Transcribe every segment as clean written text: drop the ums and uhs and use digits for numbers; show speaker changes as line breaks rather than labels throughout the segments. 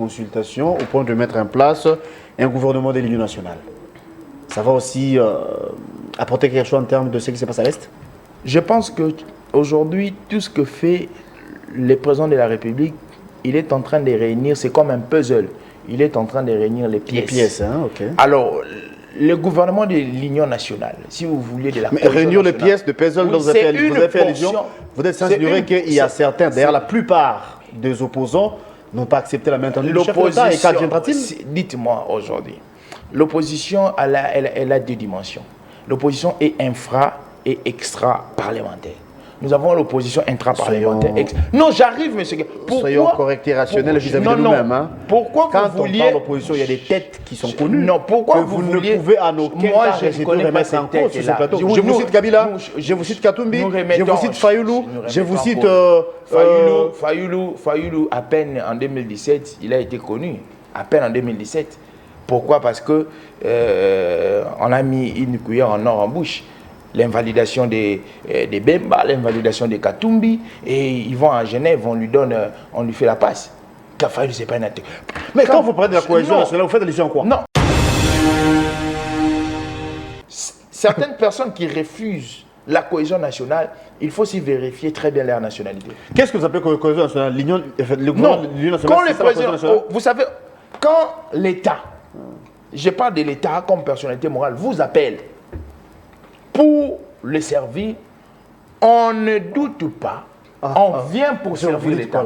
consultations au point de mettre en place un gouvernement de l'Union nationale. Ça va aussi apporter quelque chose en termes de ce qui se passe à l'Est?
Je pense qu'aujourd'hui, tout ce que fait le président de la République, il est en train de réunir, c'est comme un puzzle, il est en train de réunir les pièces.
Les pièces, hein, ok.
Alors, le gouvernement de l'Union nationale, si vous voulez de la
mais réunir les pièces de puzzle dont vous avez fait allusion, vous êtes sans ignorer qu'il y a certains, d'ailleurs la plupart des opposants n'ont pas accepté la main tendue du chef de l'État. Et quand viendra-t-il?
Dites-moi aujourd'hui, l'opposition, elle a deux dimensions. L'opposition est infra et extra-parlementaire. Nous avons l'opposition intra-parlementaire. Non, j'arrive, monsieur.
Soyons corrects et rationnels vis-à-vis de nous-mêmes. Hein.
Pourquoi
quand
vous vouliez...
on parle d'opposition, il y a des têtes qui sont connues.
Non, pourquoi
que vous ne pouvez en aucun cas remettre en cause sur ce plateau. Je vous cite Kabila, je vous cite Katumbi, je vous cite Fayoulou, je vous cite...
Fayoulou, à peine en 2017, il a été connu. À peine en 2017. Pourquoi? Parce que on a mis une cuillère en or en bouche. L'invalidation des Bemba, l'invalidation des Katumbi, et ils vont à Genève, on lui fait la passe. Fayoulou, c'est pas une attaque.
Mais quand vous parlez de la cohésion nationale, vous faites allusion à quoi?
Non. Certaines personnes qui refusent la cohésion nationale, il faut aussi vérifier très bien leur nationalité.
Qu'est-ce que vous appelez cohésion nationale?
Non, quand le président, vous savez, quand l'État, je parle de l'État comme personnalité morale, vous appelle pour le servir, on ne doute pas, on vient pour servir l'État.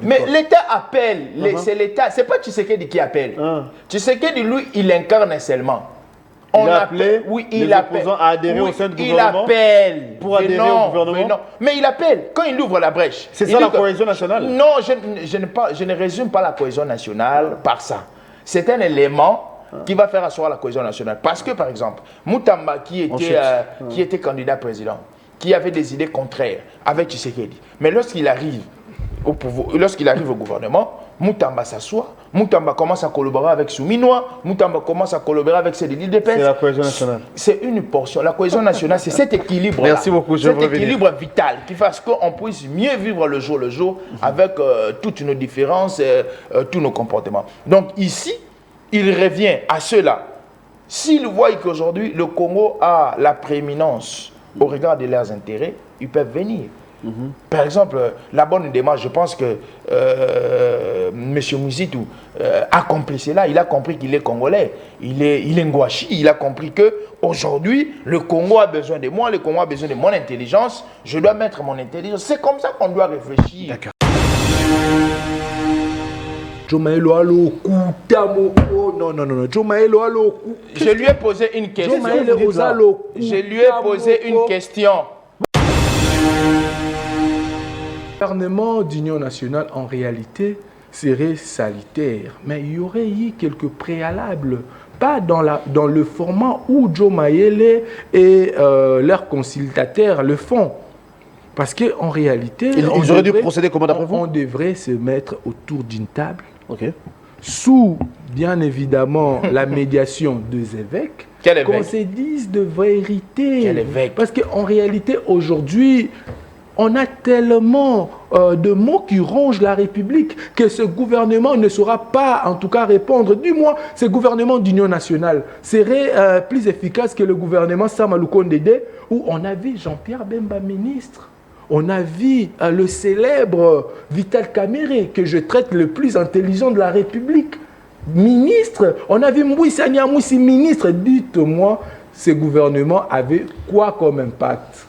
Mais l'État appelle, c'est l'État, c'est pas Tshisekedi qui appelle. Tshisekedi, lui, il incarne seulement.
On appelle les opposants à adhérer au sein du gouvernement.
Il appelle.
Pour adhérer au gouvernement.
Mais il appelle. Quand il ouvre la brèche.
C'est ça la cohésion nationale?
Non, je ne résume pas la cohésion nationale par ça. C'est un élément qui va faire asseoir la cohésion nationale. Parce que, par exemple, Moutamba, qui était candidat président, qui avait des idées contraires avec Tshisekedi, mais lorsqu'il arrive au gouvernement, Moutamba s'assoit, Moutamba commence à collaborer avec Souminois, Moutamba commence à collaborer avec ses délits de paix.
C'est la cohésion nationale.
C'est une portion. La cohésion nationale, c'est cet équilibre.
Merci beaucoup, je
cet équilibre vital qui fasse qu'on puisse mieux vivre le jour avec toutes nos différences, tous nos comportements. Donc ici, il revient à ceux-là. S'ils voient qu'aujourd'hui, le Congo a la prééminence au regard de leurs intérêts, ils peuvent venir. Par exemple, la bonne démarche, je pense que M. Mouzitou a compris cela. Il a compris qu'il est congolais, il est ngwashi. Il a compris qu'aujourd'hui, le Congo a besoin de moi, le Congo a besoin de mon intelligence. Je dois mettre mon intelligence. C'est comme ça qu'on doit réfléchir. D'accord. Je lui ai posé une question. Je lui ai posé une question.
Le gouvernement d'union nationale, en réalité, serait salutaire. Mais il y aurait eu quelques préalables. Pas dans le format où Joe Mayele et leurs conciliateurs le font. Parce qu'en réalité...
Ils auraient dû procéder comment d'après vous?
On devrait se mettre autour d'une table. Sous, bien évidemment, la médiation des évêques. Qu'on se dise de vérité. Parce qu'en réalité, aujourd'hui... On a tellement de mots qui rongent la République que ce gouvernement ne saura pas, en tout cas, répondre. Du moins, ce gouvernement d'union nationale serait plus efficace que le gouvernement Samalouko Ndede, où on a vu Jean-Pierre Bemba ministre. On a vu le célèbre Vital Kamerhe, que je traite le plus intelligent de la République, ministre. On a vu Mbouissa Niamoussi ministre. Dites-moi, ce gouvernement avait quoi comme impact?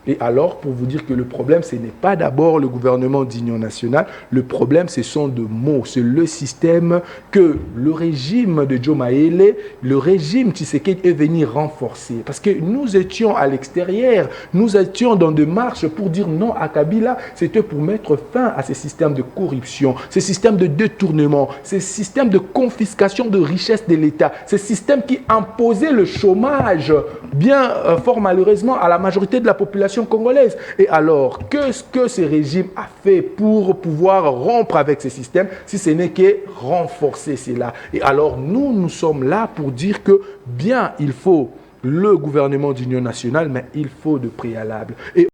Et alors, pour vous dire que le problème, ce n'est pas d'abord le gouvernement d'union nationale, le problème, ce sont de mots. C'est le système que le régime de Joe Mayele, le régime Tshisekedi est venu renforcer. Parce que nous étions à l'extérieur, nous étions dans des marches pour dire non à Kabila. C'était pour mettre fin à ces systèmes de corruption, ces systèmes de détournement, ces systèmes de confiscation de richesses de l'État, ces systèmes qui imposaient le chômage, bien fort malheureusement, à la majorité de la population congolaise. Et alors, qu'est-ce que ce régime a fait pour pouvoir rompre avec ce système, si ce n'est que renforcer cela? Et alors, nous sommes là pour dire que, bien, il faut le gouvernement d'union nationale, mais il faut de préalables. Et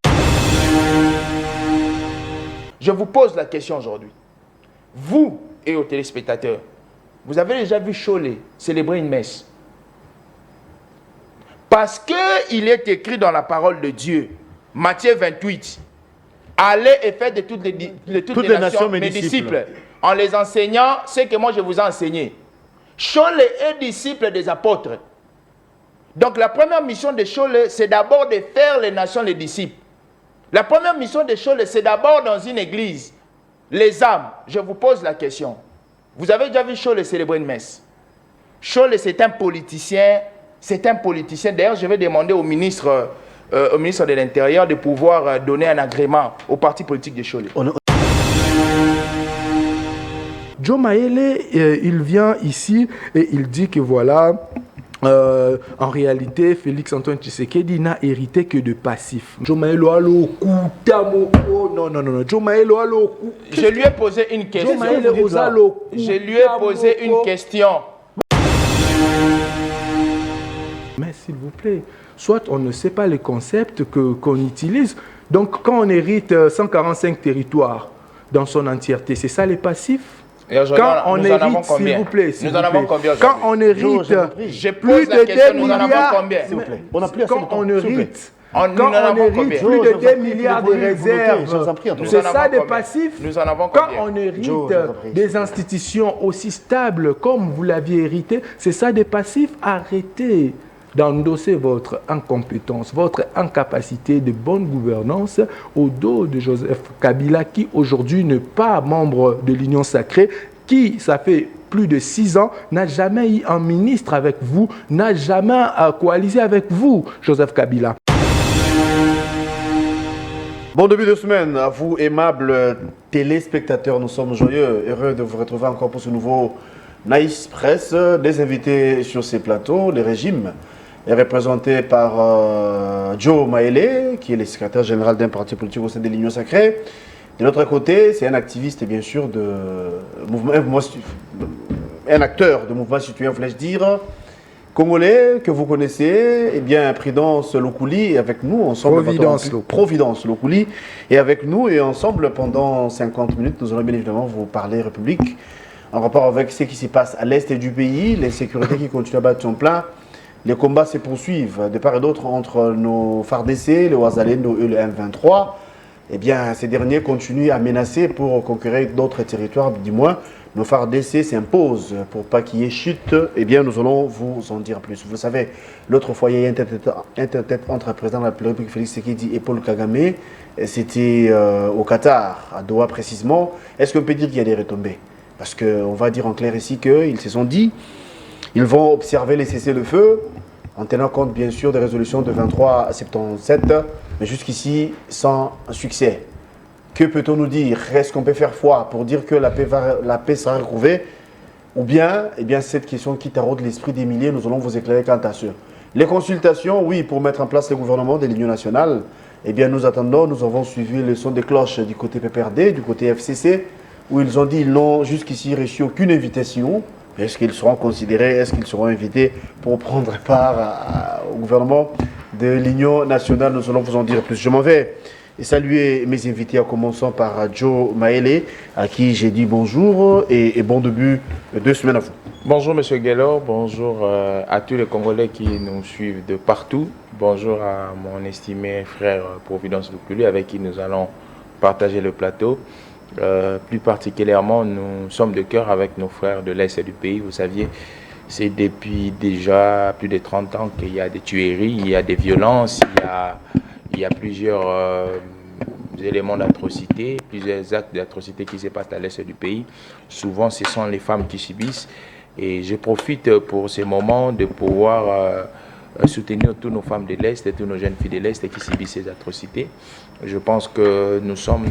je vous pose la question aujourd'hui. Vous, et aux téléspectateurs. Vous avez déjà vu Cholet célébrer une messe? Parce qu'il est écrit dans la parole de Dieu, Matthieu 28, allez et faites de toutes les nations mes disciples, en les enseignant ce que moi je vous ai enseigné. Cholet est disciple des apôtres. Donc la première mission de Cholet, c'est d'abord de faire les nations les disciples. La première mission de Cholet, c'est d'abord dans une église. Les âmes, je vous pose la question. Vous avez déjà vu Cholet célébrer une messe? Cholet, c'est un politicien. C'est un politicien. D'ailleurs, je vais demander au ministre de l'Intérieur de pouvoir donner un agrément au parti politique de Cholet.
Joe Maele, il vient ici et il dit que voilà, en réalité, Félix Antoine Tshisekedi n'a hérité que de passifs. Joe Maele a le coup, non. Joe Maele a le coup.
Je lui ai posé une question. Je lui ai posé une question.
Mais s'il vous plaît, soit on ne sait pas les concepts qu'on utilise. Donc, quand on hérite 145 territoires dans son entièreté, c'est ça les passifs? Quand on hérite, s'il vous plaît,
nous en avons combien?
Quand on hérite plus de 2 milliards, quand on hérite plus de 2 milliards de réserves, c'est ça des passifs? Quand on hérite des institutions aussi stables comme vous l'aviez hérité, c'est ça des passifs? Arrêtez d'endosser votre incompétence, votre incapacité de bonne gouvernance au dos de Joseph Kabila, qui aujourd'hui n'est pas membre de l'Union sacrée, qui, ça fait plus de 6 ans, n'a jamais eu un ministre avec vous, n'a jamais coalisé avec vous, Joseph Kabila.
Bon début de semaine à vous, aimables téléspectateurs. Nous sommes joyeux, heureux de vous retrouver encore pour ce nouveau Nice Press. Des invités sur ces plateaux. Le régime est représenté par Joe Maele, qui est le secrétaire général d'un parti politique au sein de l'Union sacrée. De l'autre côté, c'est un activiste, bien sûr, un acteur de mouvement citoyen, voulais-je dire, congolais, que vous connaissez, eh bien, Prudence Lokouli est avec nous ensemble. Providence Lokouli est avec nous et ensemble, pendant 50 minutes, nous allons bien évidemment vous parler République, en rapport avec ce qui se passe à l'est du pays, l'insécurité qui continue à battre son plein. Les combats se poursuivent de part et d'autre entre nos FARDC, le Ouazalendo et le M23. Eh bien, ces derniers continuent à menacer pour conquérir d'autres territoires, du moins. Nos FARDC s'imposent pour pas qu'il y ait chute. Eh bien, nous allons vous en dire plus. Vous savez, l'autre fois, il y a eu un tête entre le président de la République, Félix Tshisekedi, et Paul Kagame. C'était au Qatar, à Doha précisément. Est-ce qu'on peut dire qu'il y a des retombées? Parce qu'on va dire en clair ici qu'ils se sont dit, ils vont observer les cessez-le-feu, en tenant compte bien sûr des résolutions de 23/77, mais jusqu'ici sans succès. Que peut-on nous dire? Est-ce qu'on peut faire foi pour dire que la paix sera retrouvée? Ou bien, eh bien, cette question qui taraude l'esprit des milliers, nous allons vous éclairer quant à ça. Les consultations, oui, pour mettre en place le gouvernement de l'Union nationale, eh bien, nous attendons, nous avons suivi le son des cloches du côté PPRD, du côté FCC, où ils ont dit qu'ils n'ont jusqu'ici reçu aucune invitation. Est-ce qu'ils seront considérés, est-ce qu'ils seront invités pour prendre part au gouvernement de l'Union nationale? Nous allons vous en dire plus. Je m'en vais et saluer mes invités en commençant par Joe Maele, à qui j'ai dit bonjour et bon début de semaine à vous.
Bonjour M. Guélor, bonjour à tous les Congolais qui nous suivent de partout. Bonjour à mon estimé frère Providence Lokouli, avec qui nous allons partager le plateau. Plus particulièrement, nous sommes de cœur avec nos frères de l'Est du pays. Vous saviez, c'est depuis déjà plus de 30 ans qu'il y a des tueries, il y a des violences, il y a plusieurs éléments d'atrocité, plusieurs actes d'atrocité qui se passent à l'Est du pays. Souvent, ce sont les femmes qui subissent. Et je profite pour ces moments de pouvoir soutenir toutes nos femmes de l'Est et toutes nos jeunes filles de l'Est qui subissent ces atrocités. Je pense que nous sommes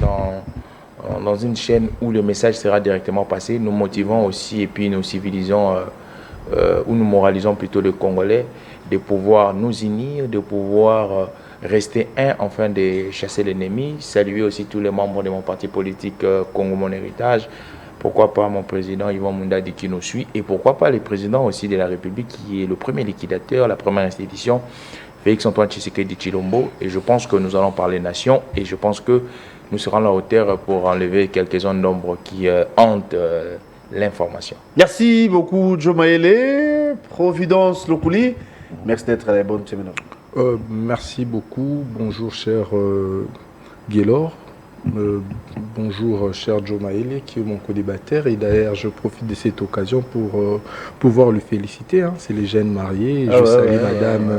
dans une chaîne où le message sera directement passé. Nous motivons aussi et puis nous civilisons, ou nous moralisons plutôt les Congolais, de pouvoir nous unir, de pouvoir rester un afin de chasser l'ennemi. Saluer aussi tous les membres de mon parti politique Congo Mon Héritage. Pourquoi pas mon président Yvan Mundadi qui nous suit, et pourquoi pas le président aussi de la République qui est le premier liquidateur, la première institution, Félix Antoine Tshisekedi Tshilombo. Et je pense que nous allons parler nation, et je pense que nous serons à la hauteur pour enlever quelques zones d'ombre qui hantent l'information.
Merci beaucoup, Joe Maele, Providence Lokuli. Merci d'être à la bonne semaine.
Merci beaucoup. Bonjour, cher Guélor. Bonjour, cher Joe Maele, qui est mon co-débatteur. Et d'ailleurs, je profite de cette occasion pour pouvoir le féliciter. Hein. C'est les jeunes mariés. Je salue madame.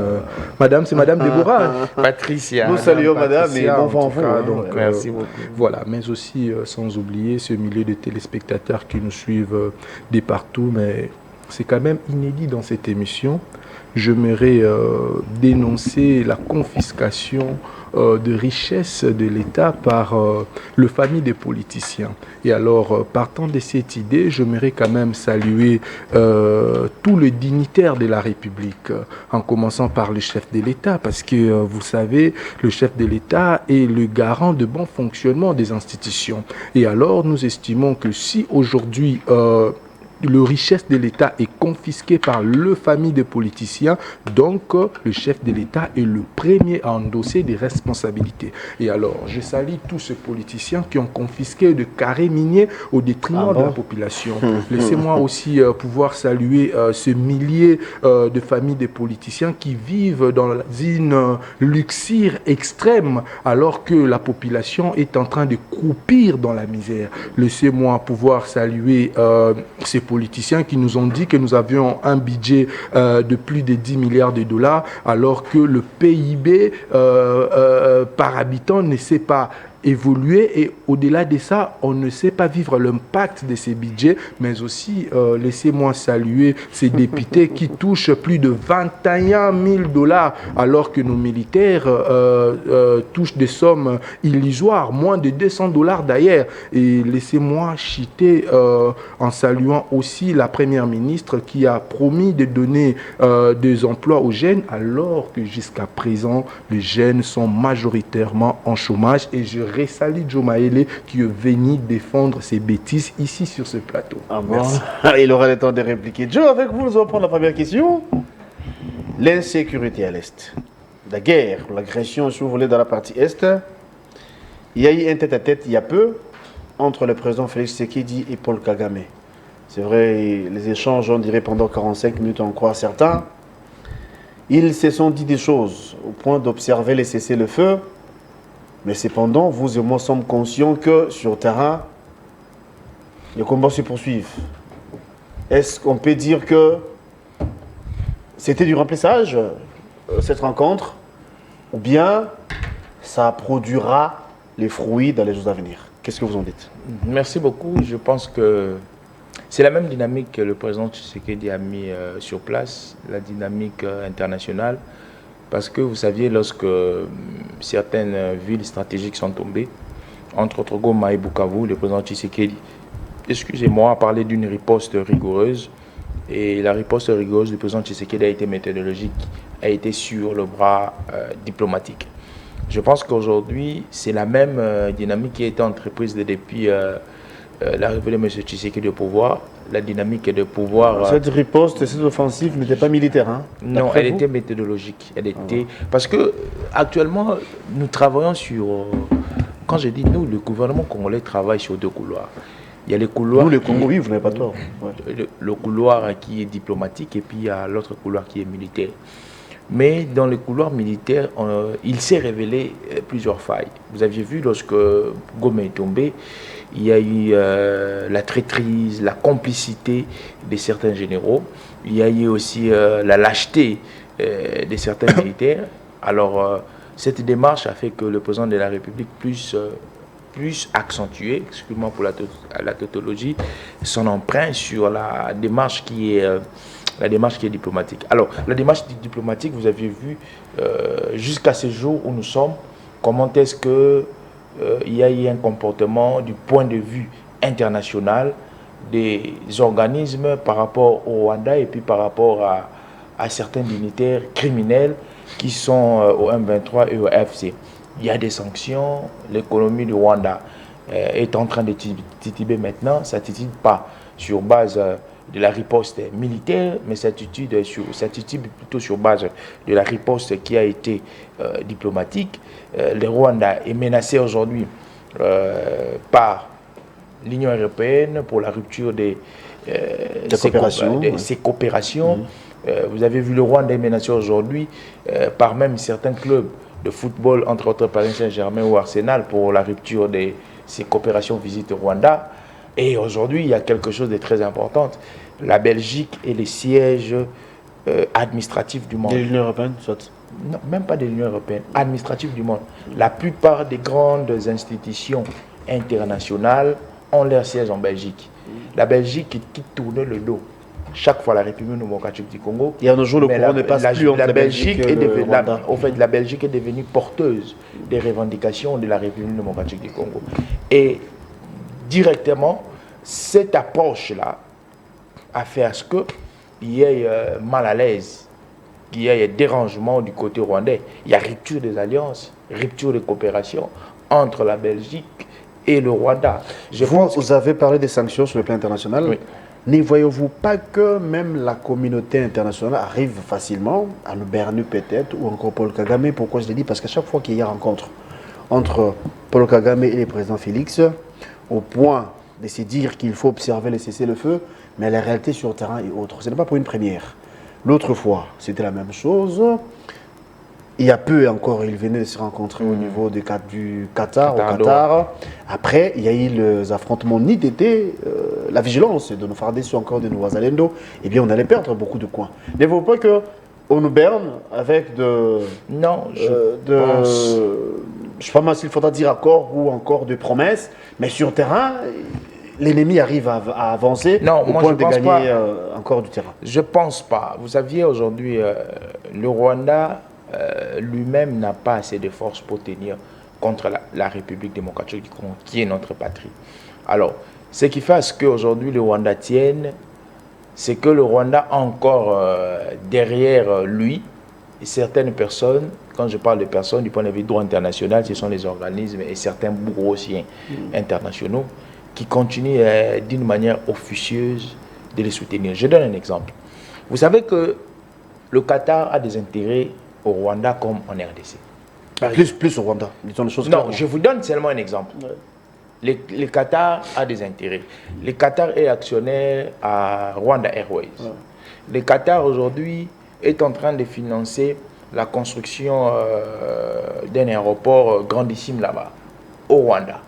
Madame, c'est madame Déborah.
Patricia.
Nous saluons madame et bon vent vous.
Donc, merci beaucoup. Voilà, mais aussi, sans oublier ce millier de téléspectateurs qui nous suivent de partout. Mais c'est quand même inédit dans cette émission. J'aimerais dénoncer la confiscation de richesses de l'État par le famille des politiciens. Et alors, partant de cette idée, j'aimerais quand même saluer tous les dignitaires de la République, en commençant par le chef de l'État, parce que vous savez, le chef de l'État est le garant de bon fonctionnement des institutions. Et alors, nous estimons que si aujourd'hui le richesse de l'État est confisquée par le famille des politiciens, donc le chef de l'État est le premier à endosser des responsabilités. Et alors, je salue tous ces politiciens qui ont confisqué de carrés miniers au détriment de la population. Laissez-moi aussi pouvoir saluer ce millier de familles des politiciens qui vivent dans une luxure extrême alors que la population est en train de croupir dans la misère. Laissez-moi pouvoir saluer ces politiciens qui nous ont dit que nous avions un budget de plus de 10 milliards de dollars alors que le PIB par habitant ne s'est pas évoluer et au-delà de ça, on ne sait pas vivre l'impact de ces budgets, mais aussi, laissez-moi saluer ces députés qui touchent plus de 21 000 dollars alors que nos militaires touchent des sommes illusoires, moins de 200 dollars d'ailleurs. Et laissez-moi citer en saluant aussi la première ministre qui a promis de donner des emplois aux jeunes alors que jusqu'à présent, les jeunes sont majoritairement en chômage et je salue Joe Maele qui est venu défendre ses bêtises ici sur ce plateau.
Merci. Il aura le temps de répliquer. Joe, avec vous, nous allons prendre la première question. L'insécurité à l'Est. La guerre, l'agression, si vous voulez, dans la partie Est. Il y a eu un tête-à-tête il y a peu entre le président Félix Tshisekedi et Paul Kagame. C'est vrai, les échanges, on dirait pendant 45 minutes, on croit certains. Ils se sont dit des choses au point d'observer les cessez-le-feu. Mais cependant, vous et moi sommes conscients que sur le terrain, les combats se poursuivent. Est-ce qu'on peut dire que c'était du remplissage, cette rencontre, ou bien ça produira les fruits dans les jours à venir? Qu'est-ce que vous en dites?
Merci beaucoup. Je pense que c'est la même dynamique que le président Tshisekedi a mis sur place, la dynamique internationale. Parce que vous saviez, lorsque certaines villes stratégiques sont tombées, entre autres Goma et Bukavu, le président Tshisekedi, excusez-moi, a parlé d'une riposte rigoureuse. Et la riposte rigoureuse du président Tshisekedi a été méthodologique, a été sur le bras diplomatique. Je pense qu'aujourd'hui, c'est la même dynamique qui a été entreprise depuis l'arrivée de M. Tshisekedi au pouvoir. La dynamique de pouvoir...
Cette riposte, cette offensive n'était pas militaire, hein?
Non, elle était méthodologique. Elle était... Parce que actuellement, nous travaillons sur... Quand je dis nous, le gouvernement congolais travaille sur deux couloirs. Il y a les couloirs...
Nous, les Congolais, oui, vous n'avez pas tort.
Ouais. Le couloir qui est diplomatique et puis il y a l'autre couloir qui est militaire. Mais dans le couloir militaire, il s'est révélé plusieurs failles. Vous aviez vu, lorsque Goma est tombé, il y a eu la traîtrise, la complicité de certains généraux. Il y a eu aussi la lâcheté de certains militaires. Alors, cette démarche a fait que le président de la République plus accentuer, excusez-moi pour la tautologie, son emprunt sur la démarche qui est diplomatique. Alors, la démarche diplomatique, vous aviez vu, jusqu'à ce jour où nous sommes, comment est-ce que il y a eu un comportement du point de vue international des organismes par rapport au Rwanda et puis par rapport à certains dignitaires criminels qui sont au M23 et au FC. Il y a des sanctions, l'économie du Rwanda est en train de tituber maintenant, ça ne titube pas sur base de la riposte militaire, mais ça titube plutôt sur base de la riposte qui a été diplomatique. Le Rwanda est menacé aujourd'hui par l'Union européenne pour la rupture de ces coopérations. Vous avez vu le Rwanda est menacé aujourd'hui par même certains clubs de football, entre autres Paris Saint-Germain ou Arsenal, pour la rupture de ces coopérations visite au Rwanda. Et aujourd'hui, il y a quelque chose de très important. La Belgique est le siège administratif du monde.
De l'Union européenne, soit?
Non, même pas de l'Union européenne, administratif du monde. La plupart des grandes institutions internationales ont leur siège en Belgique. La Belgique qui tourne le dos chaque fois la République démocratique du Congo.
Il y a un jour, le courant ne passe plus entre la Belgique et le Rwanda.
En fait, la Belgique est devenue porteuse des revendications de la République démocratique du Congo. Et directement, cette approche-là a fait à ce qu'il y ait mal à l'aise, qu'il y ait dérangement du côté rwandais. Il y a rupture des alliances, rupture des coopérations entre la Belgique et le Rwanda.
Vous avez parlé des sanctions sur le plan international.
Oui.
Ne voyez-vous pas que même la communauté internationale arrive facilement à nous berner peut-être, ou encore Paul Kagame? Pourquoi je l'ai dit? Parce qu'à chaque fois qu'il y a rencontre entre Paul Kagame et le président Félix, au point de se dire qu'il faut observer les cessez-le-feu, mais la réalité sur le terrain est autre. Ce n'est pas pour une première. L'autre fois, c'était la même chose. Il y a peu encore, ils venaient de se rencontrer au niveau du Qatar, au Qatar. Après, il y a eu les affrontements ni d'été, la vigilance de nos FARDC ou encore de nos Wazalendo. Eh bien, on allait perdre beaucoup de coins. Ne faut pas qu'on nous berne avec de...
Non,
je sais pas mal s'il faudra dire accord ou encore de promesses, mais sur le terrain, l'ennemi arrive à avancer au point de gagner encore du terrain.
Je ne pense pas. Vous saviez aujourd'hui, le Rwanda lui-même n'a pas assez de force pour tenir contre la République démocratique du Congo, qui est notre patrie. Alors, ce qui fait à ce qu'aujourd'hui le Rwanda tienne, c'est que le Rwanda a encore derrière lui certaines personnes. Quand je parle de personnes du point de vue droit international, ce sont les organismes et certains bourreaux internationaux qui continuent d'une manière officieuse de les soutenir. Je donne un exemple. Vous savez que le Qatar a des intérêts au Rwanda comme en RDC.
Plus au Rwanda, disons les choses
Non,
clairement.
je vous donne seulement un exemple. Ouais. Le Qatar a des intérêts. Le Qatar est actionnaire à Rwanda Airways. Ouais. Le Qatar aujourd'hui est en train de financer la construction d'un aéroport grandissime là-bas, au Rwanda.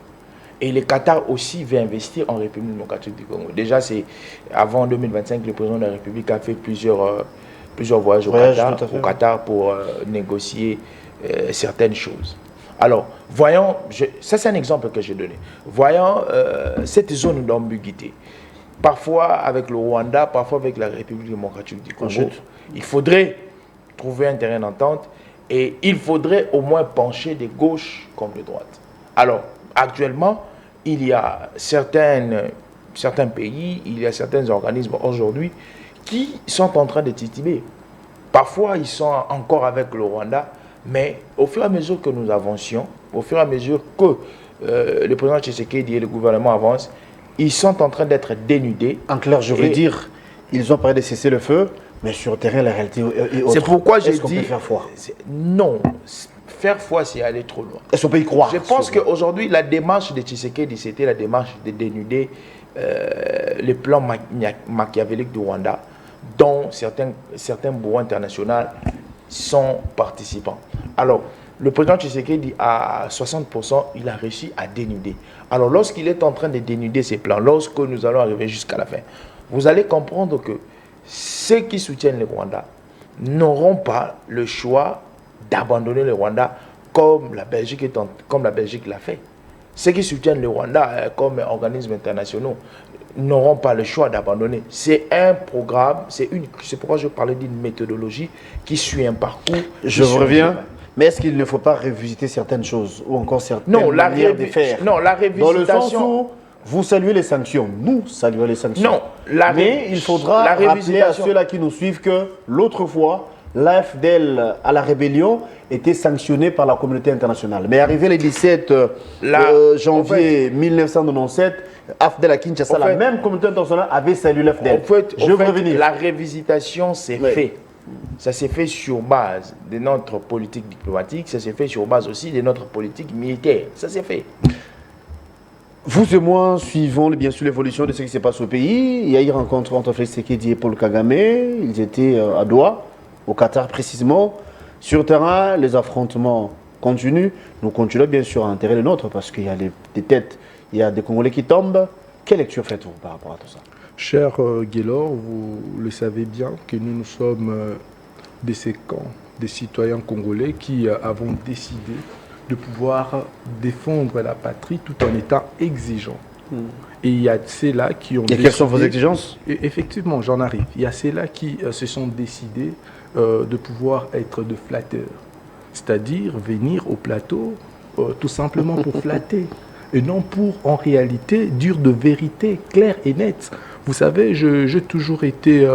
Et le Qatar aussi veut investir en République démocratique du Congo. Déjà, c'est avant 2025, le président de la République a fait plusieurs voyages au Qatar pour négocier certaines choses. Alors, voyons, ça c'est un exemple que j'ai donné. Voyons cette zone d'ambiguïté. Parfois avec le Rwanda, parfois avec la République démocratique du Congo. Il faudrait trouver un terrain d'entente et il faudrait au moins pencher de gauche comme de droite. Alors, actuellement, il y a certains pays, il y a certains organismes aujourd'hui qui sont en train de titiller. Parfois, ils sont encore avec le Rwanda, mais au fur et à mesure que nous avancions, au fur et à mesure que le président Tshisekedi et le gouvernement avancent, ils sont en train d'être dénudés.
En clair, je veux dire, ils ont parlé de cesser le feu, mais sur le terrain, la réalité est autre.
C'est pourquoi j'ai dit...
Est-ce qu'on peut faire foi?
Non, faire foi, c'est aller trop loin.
Est-ce qu'on peut y croire?
Je pense qu'aujourd'hui, la démarche de Tshisekedi, c'était la démarche de dénuder les plans machiavéliques du Rwanda, dont certains bourreaux internationaux sont participants. Alors, le président Tshisekedi, à 60%, il a réussi à dénuder. Alors, lorsqu'il est en train de dénuder ces plans, lorsque nous allons arriver jusqu'à la fin, vous allez comprendre que ceux qui soutiennent le Rwanda n'auront pas le choix d'abandonner le Rwanda comme la Belgique l'a fait. Ceux qui soutiennent le Rwanda comme organismes internationaux n'auront pas le choix d'abandonner. C'est un programme, c'est pourquoi je parlais d'une méthodologie qui suit un parcours.
Je reviens. Mais est-ce qu'il ne faut pas revisiter certaines choses ou encore certaines manières de faire?
Non, la révisitation...
Dans le sens où vous saluez les sanctions, nous saluons les sanctions.
Non,
mais il faudra rappeler à ceux-là qui nous suivent que l'autre fois, l'AFDL à la rébellion était sanctionné par la communauté internationale. Mais arrivé le 17 janvier 1997, AFDL à Kinshasa, la même communauté internationale avait salué l'AFDL.
Je veux revenir. La révisitation s'est faite. Ça s'est fait sur base de notre politique diplomatique, ça s'est fait sur base aussi de notre politique militaire. Ça s'est fait.
Vous et moi suivons bien sûr l'évolution de ce qui se passe au pays. Il y a eu une rencontre entre Félix Tshisekedi et Paul Kagame. Ils étaient à Doha, au Qatar précisément. Sur le terrain, les affrontements continuent. Nous continuons bien sûr à enterrer le nôtre parce qu'il y a des têtes, il y a des Congolais qui tombent. Quelle lecture faites-vous par rapport à tout ça?
Cher Guélor, vous le savez bien que nous sommes de ces camps, des citoyens congolais qui avons décidé de pouvoir défendre la patrie tout en étant exigeants. Et il y a ceux-là qui ont...
Et quelles sont vos exigences?
Effectivement, j'en arrive. Il y a ceux-là qui se sont décidés de pouvoir être de flatteurs. C'est-à-dire venir au plateau tout simplement pour flatter. Et non pour, en réalité, dire de vérité claire et nette. Vous savez, j'ai toujours été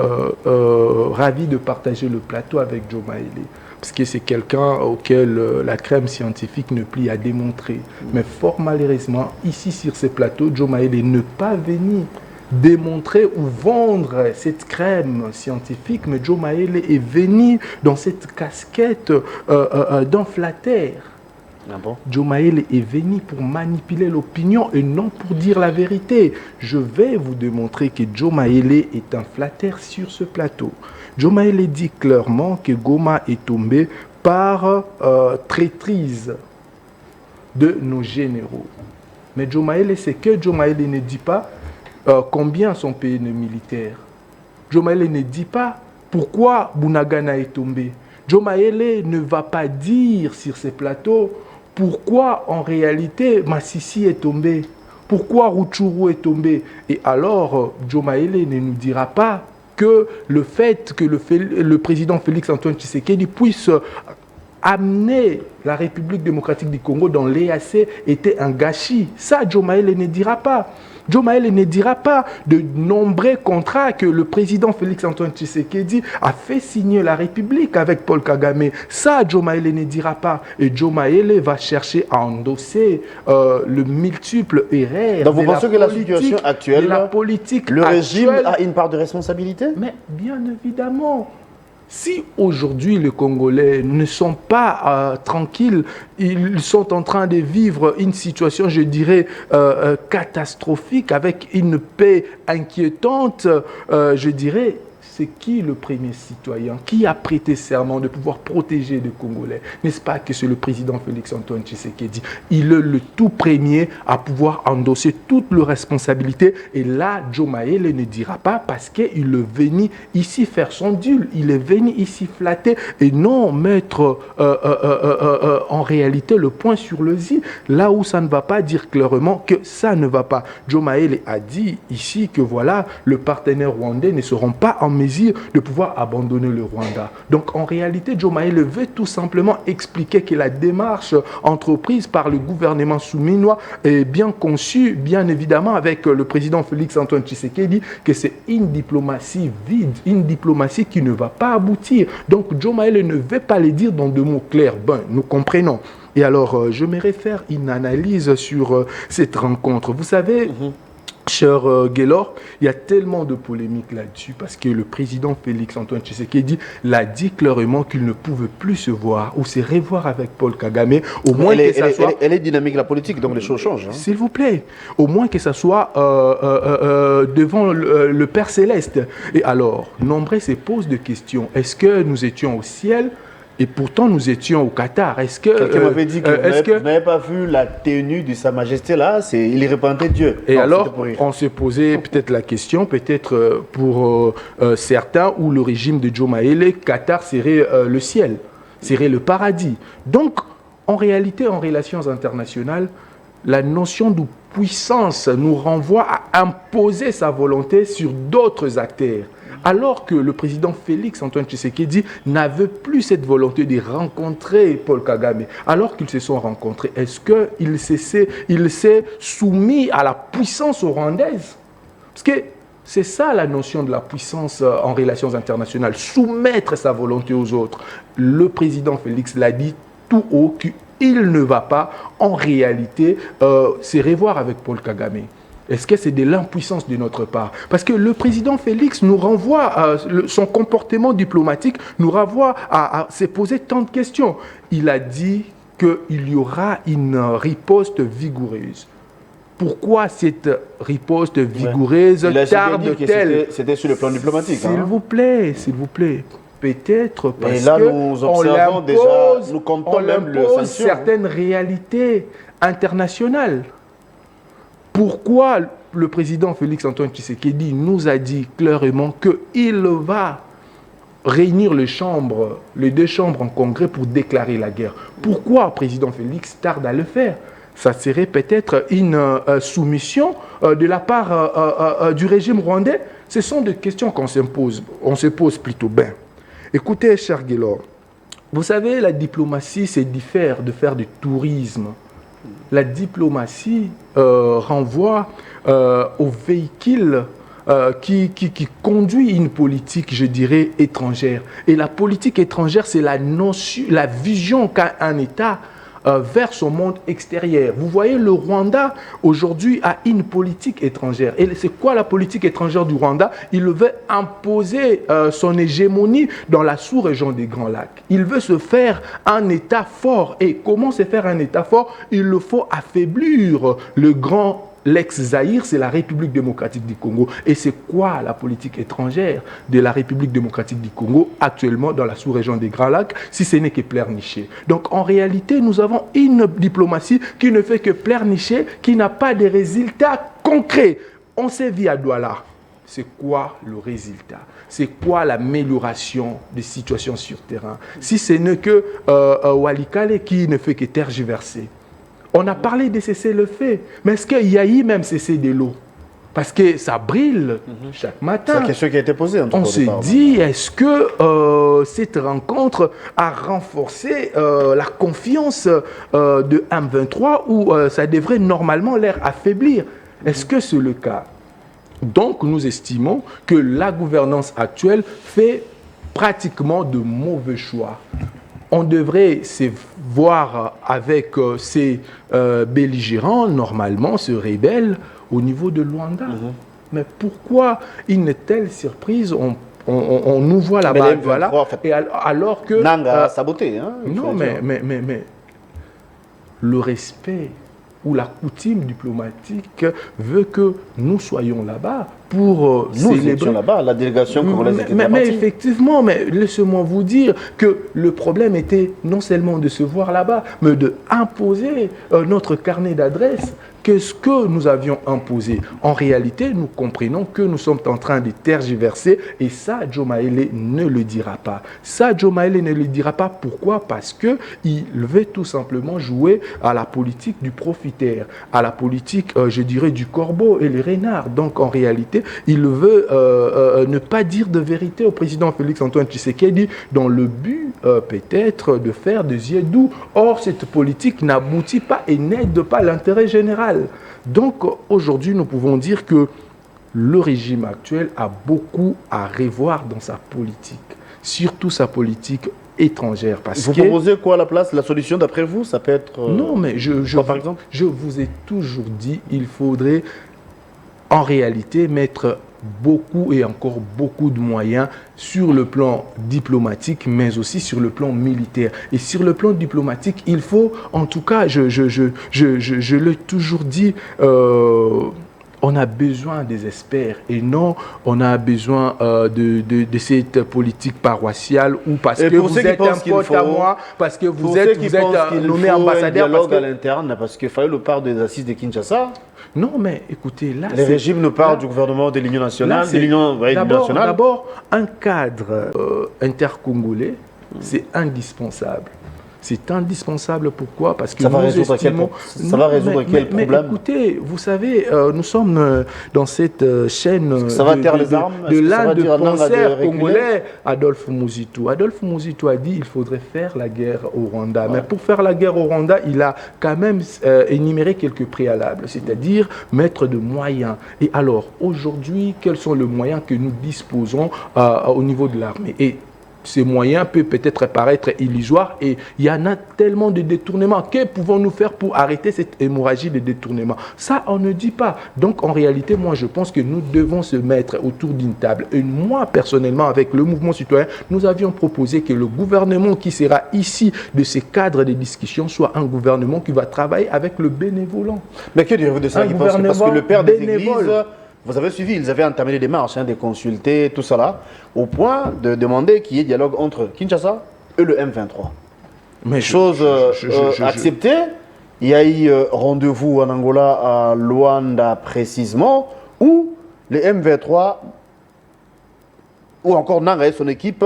ravi de partager le plateau avec Joe Maélé. Parce que c'est quelqu'un auquel la crème scientifique ne plie à démontrer. Mais fort malheureusement, ici sur ces plateaux, Joe Maélé ne pas venir démontrer ou vendre cette crème scientifique, mais Joe Maélé est venu dans cette casquette d'un flatteur.
Ah bon?
Joe Maélé est venu pour manipuler l'opinion et non pour dire la vérité. Je vais vous démontrer que Joe Maélé est un flatteur sur ce plateau. Joe Maélé dit clairement que Goma est tombé par traîtrise de nos généraux. Mais Joe Maélé, c'est que Joe Maélé ne dit pas combien sont payés nos militaires. Joe Maélé ne dit pas pourquoi Bunagana est tombé. Joe Maélé ne va pas dire sur ces plateaux pourquoi en réalité Massissi est tombé, pourquoi Rutshuru est tombé. Et alors Joe Maélé ne nous dira pas que le fait que le président Félix Antoine Tshisekedi puisse amener la République démocratique du Congo dans l'EAC était un gâchis. Ça, Joe Maélé ne dira pas. Joe Maélé ne dira pas de nombreux contrats que le président Félix Antoine Tshisekedi a fait signer la République avec Paul Kagame. Ça, Joe Maélé ne dira pas. Et Joe Maélé va chercher à endosser le multiple erreur.
Donc vous pensez que la situation actuelle, le régime a une part de responsabilité?
Mais bien évidemment. Si aujourd'hui les Congolais ne sont pas tranquilles, ils sont en train de vivre une situation, je dirais, catastrophique, avec une paix inquiétante, je dirais, c'est qui le premier citoyen qui a prêté serment de pouvoir protéger les Congolais? N'est-ce pas que c'est le président Félix Antoine Tshisekedi? Il est le tout premier à pouvoir endosser toutes les responsabilités. Et là, Joe Maélé ne dira pas parce qu'il est venu ici faire son deal. Il est venu ici flatter et non mettre en réalité le point sur le i. Là où ça ne va pas, dire clairement que ça ne va pas. Joe Maélé a dit ici que voilà, le partenaire rwandais ne seront pas en mesure de pouvoir abandonner le Rwanda. Donc en réalité, Joe Maélé veut tout simplement expliquer que la démarche entreprise par le gouvernement souminois est bien conçue, bien évidemment avec le président Félix Antoine Tshisekedi, que c'est une diplomatie vide, une diplomatie qui ne va pas aboutir. Donc Joe Maélé ne veut pas le dire dans des mots clairs. Ben, nous comprenons. Et alors, je me réfère une analyse sur cette rencontre. Vous savez... Cher Guélor, il y a tellement de polémiques là-dessus parce que le président Félix Antoine Tshisekedi l'a dit clairement qu'il ne pouvait plus se voir ou se revoir avec Paul Kagame. Au moins
elle est dynamique, la politique, donc les choses changent. Hein.
S'il vous plaît, au moins que ça soit devant le Père Céleste. Et alors, nombreux se posent des questions. Est-ce que nous étions au ciel ? Et pourtant, nous étions au Qatar. Est-ce que...
Quelqu'un m'avait dit que vous n'avez pas vu la tenue de Sa Majesté là, il repentait Dieu.
Et non, alors, on se posait peut-être la question, peut-être pour certains, où le régime de Joe Maélé, Qatar serait le ciel, serait le paradis. Donc, en réalité, en relations internationales, la notion de puissance nous renvoie à imposer sa volonté sur d'autres acteurs. Alors que le président Félix Antoine Tshisekedi n'avait plus cette volonté de rencontrer Paul Kagame, alors qu'ils se sont rencontrés, est-ce qu'il s'est soumis à la puissance rwandaise? Parce que c'est ça la notion de la puissance en relations internationales, soumettre sa volonté aux autres. Le président Félix l'a dit tout haut qu'il ne va pas en réalité se revoir avec Paul Kagame. Est-ce que c'est de l'impuissance de notre part? Parce que le président Félix nous renvoie, son comportement diplomatique nous renvoie à se poser tant de questions. Il a dit qu'il y aura une riposte vigoureuse. Pourquoi cette riposte vigoureuse tarde-t-elle?
C'était sur le plan diplomatique.
S'il vous plaît, s'il vous plaît. Peut-être parce
là, nous observons déjà, nous comptons même le sanction.
Certaines réalités internationales. Pourquoi le président Félix-Antoine Tshisekedi nous a dit clairement qu'il va réunir les deux chambres en congrès pour déclarer la guerre? Pourquoi le président Félix tarde à le faire? Ça serait peut-être une soumission de la part du régime rwandais? Ce sont des questions qu'on se pose plutôt bien. Écoutez, cher Guélor, vous savez, la diplomatie, c'est différent de faire du tourisme. La diplomatie renvoie au véhicule qui conduit une politique, je dirais, étrangère. Et la politique étrangère, c'est la vision qu'a un État vers son monde extérieur. Vous voyez, le Rwanda, aujourd'hui, a une politique étrangère. Et c'est quoi la politique étrangère du Rwanda? Il veut imposer son hégémonie dans la sous-région des Grands Lacs. Il veut se faire un État fort. Et comment se faire un État fort? Il le faut affaiblir l'ex-Zaïre, c'est la République démocratique du Congo. Et c'est quoi la politique étrangère de la République démocratique du Congo actuellement dans la sous-région des Grands Lacs, si ce n'est que pleurnicher? Donc en réalité, nous avons une diplomatie qui ne fait que pleurnicher, qui n'a pas de résultats concrets. On s'est vu à Douala. C'est quoi le résultat? C'est quoi l'amélioration des situations sur terrain? Si ce n'est que Walikale qui ne fait que tergiverser. On a parlé de cessez-le-feu, mais est-ce qu'il y a eu même cessez de l'eau? Parce que ça brille chaque matin.
C'est la question qui a été posée.
On se dit, est-ce que cette rencontre a renforcé la confiance de M23 ou ça devrait normalement l'air affaiblir? Est-ce que c'est le cas? Donc, nous estimons que la gouvernance actuelle fait pratiquement de mauvais choix. On devrait se voir avec ces belligérants, normalement, ce rebelle, au niveau de Luanda. Mais pourquoi une telle surprise? On nous voit là-bas, voilà, et alors que...
Nanga saboté, hein,
non, mais le respect ou la coutume diplomatique veut que nous soyons là-bas pour célébrer.
Là-bas, la délégation congolaise était là-bas.
Mais effectivement, mais laissez-moi vous dire que le problème était non seulement de se voir là-bas, mais d'imposer notre carnet d'adresses. Qu'est-ce que nous avions imposé? En réalité, nous comprenons que nous sommes en train de tergiverser et ça, Joe Maele ne le dira pas. Ça, Joe Maele ne le dira pas. Pourquoi? Parce qu'il veut tout simplement jouer à la politique du profiteur, à la politique, je dirais, du corbeau et les renards. Donc, en réalité, il veut ne pas dire de vérité au président Félix-Antoine Tshisekedi dans le but, peut-être, de faire des yeux doux. Or, cette politique n'aboutit pas et n'aide pas l'intérêt général. Donc aujourd'hui, nous pouvons dire que le régime actuel a beaucoup à revoir dans sa politique, surtout sa politique étrangère.
Vous proposez quoi à la place? La solution, d'après vous, ça peut être...
Non, mais par exemple, je vous ai toujours dit, il faudrait en réalité mettre beaucoup et encore beaucoup de moyens sur le plan diplomatique, mais aussi sur le plan militaire. Et sur le plan diplomatique, il faut, en tout cas, je l'ai toujours dit, on a besoin des experts et non on a besoin de cette politique paroissiale ou parce que vous êtes un pote à moi, parce que vous êtes nommé ambassadeur.
Dialogue à l'interne, parce qu'il fallait le part des assises de Kinshasa.
Non, mais écoutez, là...
Les régimes nous parlent du gouvernement de l'Union nationale, de l'Union nationale.
D'abord, un cadre intercongolais, c'est indispensable. C'est indispensable, pourquoi? Parce que
ça va résoudre quel problème?
Mais écoutez, vous savez, nous sommes dans cette chaîne
ça va taire les armes
de l'un de penseurs congolais, Adolphe Muzitu. Adolphe Muzitu a dit qu'il faudrait faire la guerre au Rwanda. Ouais. Mais pour faire la guerre au Rwanda, il a quand même énuméré quelques préalables, c'est-à-dire mettre de moyens. Et alors, aujourd'hui, quels sont les moyens que nous disposons au niveau de l'armée? Et ces moyens peuvent peut-être paraître illusoires et il y en a tellement de détournements. Que pouvons-nous faire pour arrêter cette hémorragie de détournement? Ça, on ne dit pas. Donc, en réalité, moi, je pense que nous devons se mettre autour d'une table. Et moi, personnellement, avec le mouvement citoyen, nous avions proposé que le gouvernement qui sera ici de ces cadres de discussion soit un gouvernement qui va travailler avec le bénévolat.
Mais que direz-vous de ça? Parce que le père des églises... Vous avez suivi, ils avaient entamé les démarches, de consulter, tout ça là, au point de demander qu'il y ait dialogue entre Kinshasa et le M23. Mais chose acceptée, il y a eu rendez-vous en Angola, à Luanda précisément, où le M23, ou encore Nanga et son équipe,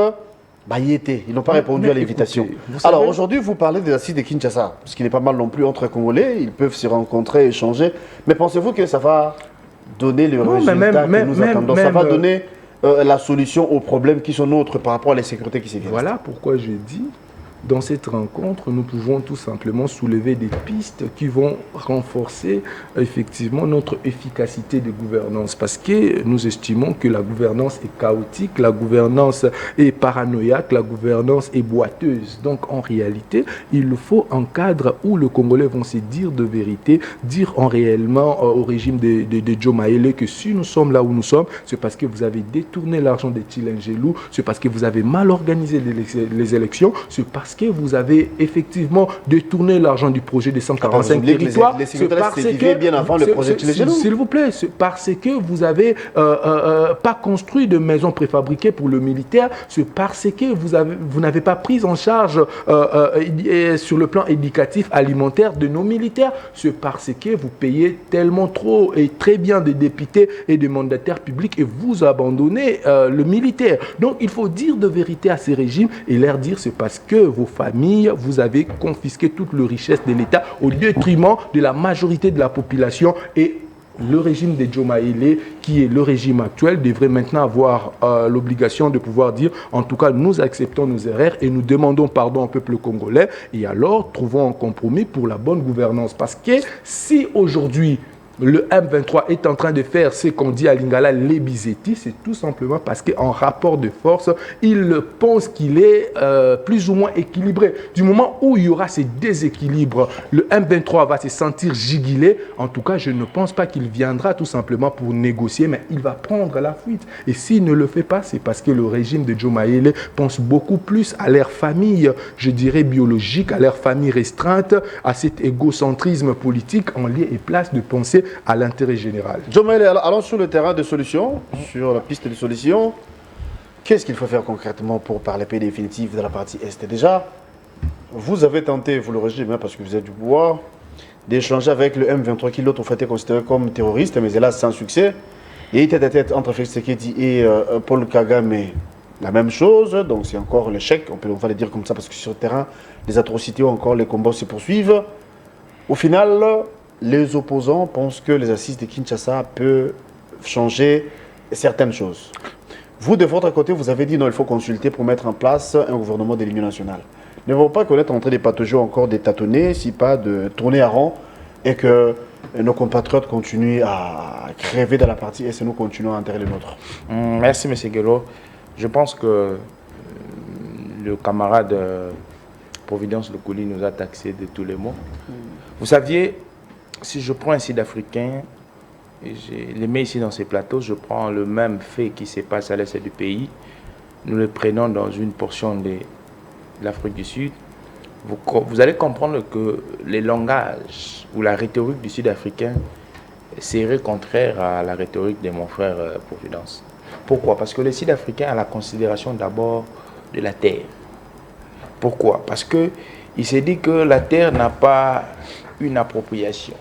y étaient. Ils n'ont pas répondu à l'invitation. Alors aujourd'hui, vous parlez des assises de Kinshasa, ce qui n'est pas mal non plus entre Congolais, ils peuvent se rencontrer, échanger, mais pensez-vous que ça va donner le résultat que nous attendons? Ça va donner la solution aux problèmes qui sont nôtres par rapport à la sécurité qui s'est viennent.
Voilà pourquoi je dis, dans cette rencontre, nous pouvons tout simplement soulever des pistes qui vont renforcer effectivement notre efficacité de gouvernance. Parce que nous estimons que la gouvernance est chaotique, la gouvernance est paranoïaque, la gouvernance est boiteuse. Donc en réalité, il faut un cadre où les Congolais vont se dire de vérité, dire en réellement au régime de Joe Maele que si nous sommes là où nous sommes, c'est parce que vous avez détourné l'argent de Tilengelou, c'est parce que vous avez mal organisé les élections, c'est parce que vous avez effectivement détourné l'argent du projet des 145 territoires.
C'est parce que bien avant le projet Tilengelou.
S'il vous plaît, c'est parce que vous n'avez pas construit de maisons préfabriquées pour le militaire, c'est parce que vous n'avez pas pris en charge sur le plan éducatif alimentaire de nos militaires, c'est parce que vous payez tellement trop et très bien des députés et des mandataires publics et vous abandonnez le militaire. Donc il faut dire de vérité à ces régimes et leur dire c'est parce que vos familles, vous avez confisqué toute la richesse de l'État au détriment de la majorité de la population et le régime de Joe Maele, qui est le régime actuel, devrait maintenant avoir l'obligation de pouvoir dire en tout cas nous acceptons nos erreurs et nous demandons pardon au peuple congolais et alors trouvons un compromis pour la bonne gouvernance. Parce que si aujourd'hui le M23 est en train de faire ce qu'on dit à Lingala, les bisetti, c'est tout simplement parce qu'en rapport de force, il pense qu'il est plus ou moins équilibré. Du moment où il y aura ces déséquilibres, le M23 va se sentir gigilé. En tout cas, je ne pense pas qu'il viendra tout simplement pour négocier, mais il va prendre la fuite. Et s'il ne le fait pas, c'est parce que le régime de Joe Maele pense beaucoup plus à leur famille, je dirais biologique, à leur famille restreinte, à cet égocentrisme politique en lieu et place de penser à l'intérêt général.
Joe Maele, allons sur le terrain de solutions, sur la piste de solutions. Qu'est-ce qu'il faut faire concrètement pour parler paix définitive de la partie Est? Déjà, vous avez tenté, vous le régime, parce que vous êtes du pouvoir, d'échanger avec le M23 qui l'autre fait considéré comme terroriste, mais hélas sans succès. Il y a eu tête à tête entre Félix Tshisekedi et Paul Kagame, la même chose, donc c'est encore l'échec, on va le dire comme ça, parce que sur le terrain, les atrocités ou encore les combats se poursuivent. Au final, les opposants pensent que les assises de Kinshasa peuvent changer certaines choses. Vous, de votre côté, vous avez dit non, il faut consulter pour mettre en place un gouvernement de l'Union nationale. Ne va pas qu'on est en train de patauger encore, de tâtonner, si pas de tourner à rond, et que nos compatriotes continuent à crever dans la partie et nous continuons à enterrer les nôtres.
Merci, M. Guélo. Je pense que le camarade Providence Lokouli nous a taxé de tous les mots. Vous saviez, si je prends un Sud-Africain, et je les mets ici dans ces plateaux, je prends le même fait qui se passe à l'est du pays, nous le prenons dans une portion de l'Afrique du Sud, vous allez comprendre que les langages ou la rhétorique du Sud-Africain serait contraire à la rhétorique de mon frère Providence. Pourquoi? Parce que le Sud-Africain a la considération d'abord de la terre. Pourquoi? Parce qu'il s'est dit que la terre n'a pas une appropriation.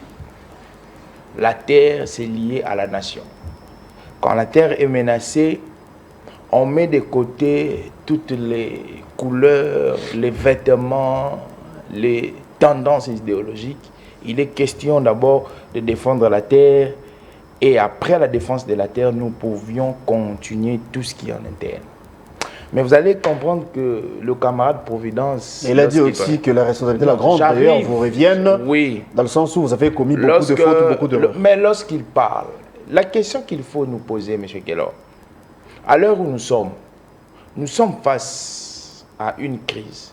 La terre, c'est lié à la nation. Quand la terre est menacée, on met de côté toutes les couleurs, les vêtements, les tendances idéologiques. Il est question d'abord de défendre la terre et après la défense de la terre, nous pouvions continuer tout ce qui est en interne. Mais vous allez comprendre que le camarade Providence...
Il a dit aussi que la responsabilité, la grande d'ailleurs, vous revienne,
oui,
dans le sens où vous avez commis beaucoup de fautes, beaucoup d'erreurs.
Mais lorsqu'il parle, la question qu'il faut nous poser, M. Kellor, à l'heure où nous sommes, nous sommes face à une crise.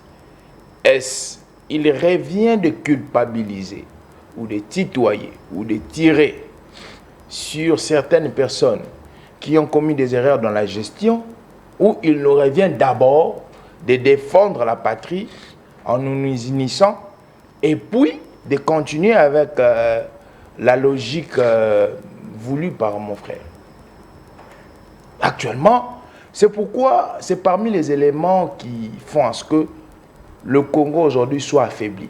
Il revient de culpabiliser ou de tutoyer ou de tirer sur certaines personnes qui ont commis des erreurs dans la gestion, ou il nous revient d'abord de défendre la patrie en nous unissant et puis de continuer avec la logique voulue par mon frère. Actuellement, c'est pourquoi c'est parmi les éléments qui font à ce que le Congo aujourd'hui soit affaibli.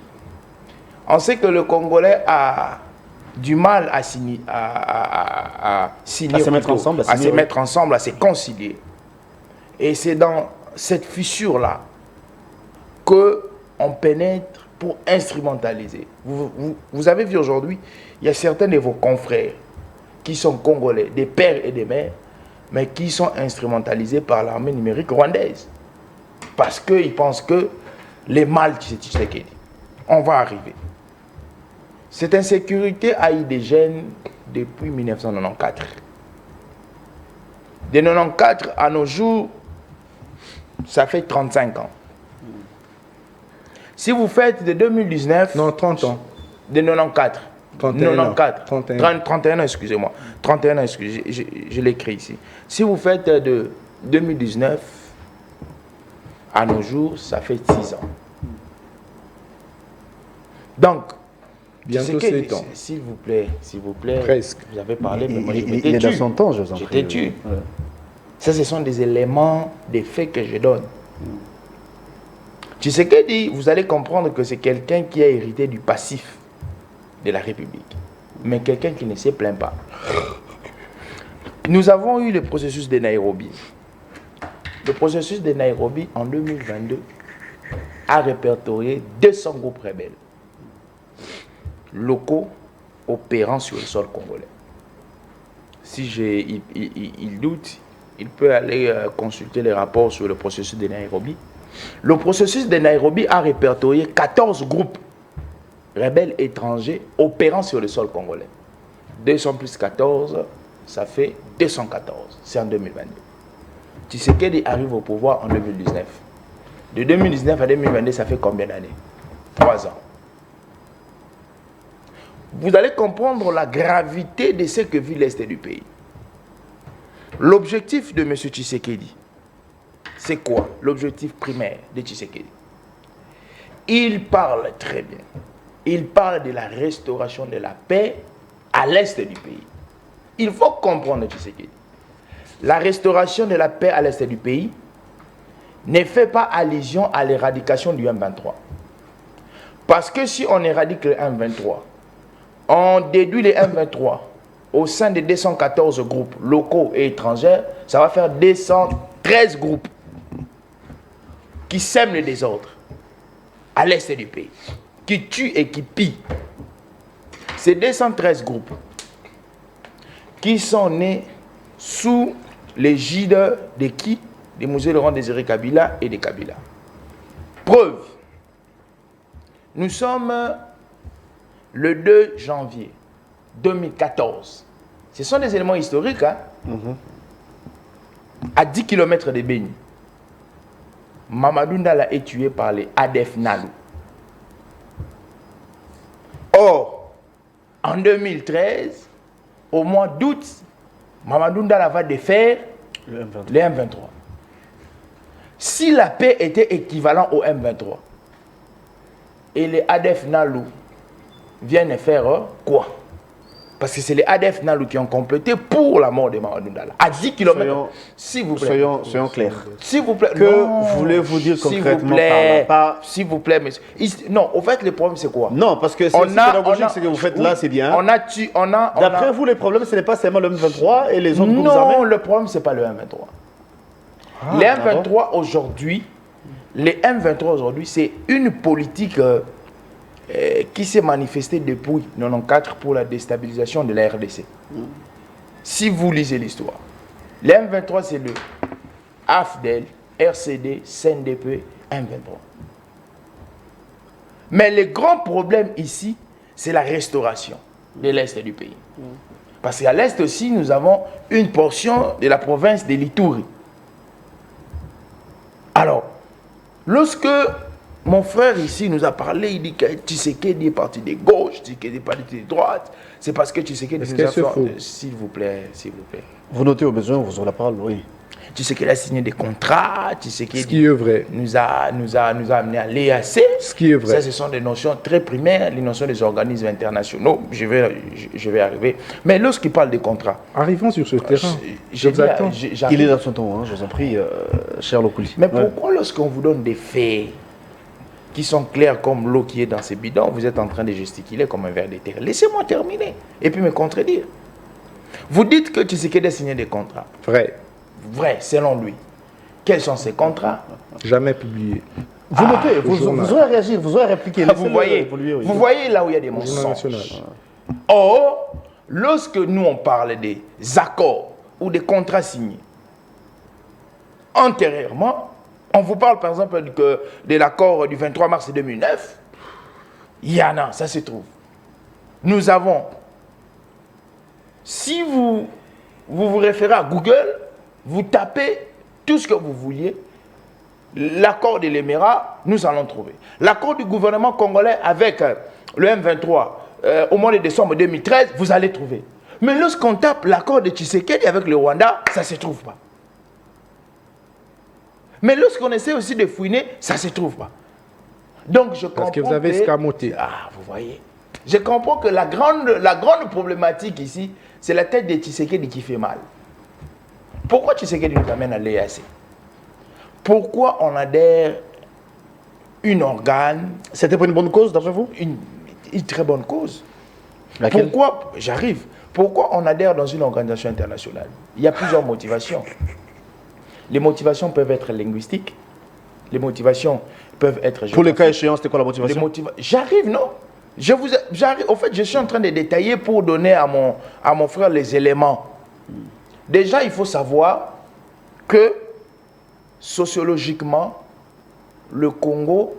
On sait que le Congolais a du mal à se mettre ensemble, à se concilier. Et c'est dans cette fissure-là qu'on pénètre pour instrumentaliser. Vous avez vu aujourd'hui, il y a certains de vos confrères qui sont congolais, des pères et des mères, mais qui sont instrumentalisés par l'armée numérique rwandaise. Parce qu'ils pensent que les mâles, c'est Tshisekedi. On va arriver. Cette insécurité a eu des gènes depuis 1994. De 1994 à nos jours, ça fait 35 ans. Si vous faites de 2019...
Non, 30 ans.
De 94.
31.
31 ans, excusez-moi. 31 ans, excusez-moi. Je l'écris ici. Si vous faites de 2019 à nos jours, ça fait 6 ans. Donc,
bientôt 7 ans.
S'il vous plaît.
Presque.
Vous avez parlé, mais moi je m'étais
tué. Il est dans son temps, je vous en prie.
J'étais tué. Ouais. Ça, ce sont des éléments, des faits que je donne. Tshisekedi, vous allez comprendre que c'est quelqu'un qui a hérité du passif de la République. Mais quelqu'un qui ne se plaint pas. Nous avons eu le processus de Nairobi. Le processus de Nairobi, en 2022, a répertorié 200 groupes rebelles locaux opérant sur le sol congolais. Si il doute, il peut aller consulter les rapports sur le processus de Nairobi. Le processus de Nairobi a répertorié 14 groupes rebelles étrangers opérant sur le sol congolais. 200 plus 14, ça fait 214. C'est en 2022. Tshisekedi arrive au pouvoir en 2019. De 2019 à 2022, ça fait combien d'années? 3 ans. Vous allez comprendre la gravité de ce que vit l'Est du pays. L'objectif de M. Tshisekedi, c'est quoi? L'objectif primaire de Tshisekedi. Il parle très bien. Il parle de la restauration de la paix à l'Est du pays. Il faut comprendre Tshisekedi. La restauration de la paix à l'Est du pays ne fait pas allusion à l'éradication du M23. Parce que si on éradique le M23, on déduit les M23 au sein des 214 groupes locaux et étrangers, ça va faire 213 groupes qui sèment le désordre à l'est du pays, qui tuent et qui pillent. Ces 213 groupes qui sont nés sous l'égide de qui? Des Mosè Laurent Désiré Kabila et des Kabila. Preuve, nous sommes le 2 janvier 2014. Ce sont des éléments historiques. Hein? À 10 km de Beni, Mamadou Ndala est tué par les ADF Nalu. Or, en 2013, au mois d'août, Mamadou Ndala va défaire le M23. Si la paix était équivalente au M23 et les ADF Nalu viennent faire quoi? Parce que c'est les ADF Nalu qui ont complété pour la mort de Mamadou Ndala. À 10 km. S'il vous plaît.
Soyons clairs.
S'il vous plaît.
Que voulez-vous dire concrètement par là?
S'il vous plaît, monsieur. Non, au fait, le problème, c'est quoi?
Non, parce que c'est pédagogique, ce que vous faites là, c'est bien. D'après vous, le problème, ce n'est pas seulement le M23 et les autres groupes armés?
Non, le problème, ce n'est pas le M23. Les M23 aujourd'hui, c'est une politique qui s'est manifestée depuis 1994 pour la déstabilisation de la RDC. Si vous lisez l'histoire, les M23, c'est le AFDEL, RCD, CNDP, M23. Mais le grand problème ici, c'est la restauration de l'Est du pays. Parce qu'à l'Est aussi, nous avons une portion de la province de l'Ituri. Alors, lorsque mon frère ici nous a parlé, il dit que Tshisekedi est parti de gauche, Tshisekedi est parti de droite, c'est parce que Tshisekedi nous a fait... S'il vous plaît, s'il vous plaît.
Vous notez au besoin, vous aurez la parole, oui.
Tshisekedi a signé des contrats, Tshisekedi
ce qui est vrai.
nous a amené à l'EAC.
Ce qui est vrai.
Ça, ce sont des notions très primaires, les notions des organismes internationaux. Je vais arriver. Mais lorsqu'il parle des contrats...
Arrivons sur ce terrain.
Il est dans son temps, hein, je vous en prie, cher Lokuli.
Mais pourquoi lorsqu'on vous donne des faits qui sont clairs comme l'eau qui est dans ces bidons, vous êtes en train de gesticuler comme un ver de terre? Laissez-moi terminer et puis me contredire. Vous dites que Tshisekedi a signé des contrats. Vrai, selon lui. Quels sont ces contrats?
Jamais publiés.
Vous notez, vous aurez réagi, vous aurez répliqué.
Vous voyez là où il y a des mensonges. Or, lorsque nous on parle des accords ou des contrats signés, antérieurement, on vous parle par exemple de l'accord du 23 mars 2009, il y en a, ça se trouve. Nous avons, si vous vous référez à Google, vous tapez tout ce que vous vouliez, l'accord de l'Émirat, nous allons trouver. L'accord du gouvernement congolais avec le M23 au mois de décembre 2013, vous allez trouver. Mais lorsqu'on tape l'accord de Tshisekedi avec le Rwanda, ça ne se trouve pas. Mais lorsqu'on essaie aussi de fouiner, ça ne se trouve pas. Donc je comprends.
Parce que vous avez escamoté.
Ah, vous voyez. Je comprends que la grande problématique ici, c'est la tête de Tshisekedi qui fait mal. Pourquoi Tshisekedi nous amène à l'EAC? Pourquoi on adhère une organe?
C'était pour une bonne cause, d'après vous?
Une très bonne cause.
Laquelle?
Pourquoi? J'arrive. Pourquoi on adhère dans une organisation internationale? Il y a plusieurs motivations. Les motivations peuvent être linguistiques. Les motivations peuvent être...
Pour les cas échéants, c'était quoi la motivation?
J'arrive, non? J'arrive. En fait, je suis en train de détailler pour donner à mon frère les éléments. Déjà, il faut savoir que sociologiquement, le Congo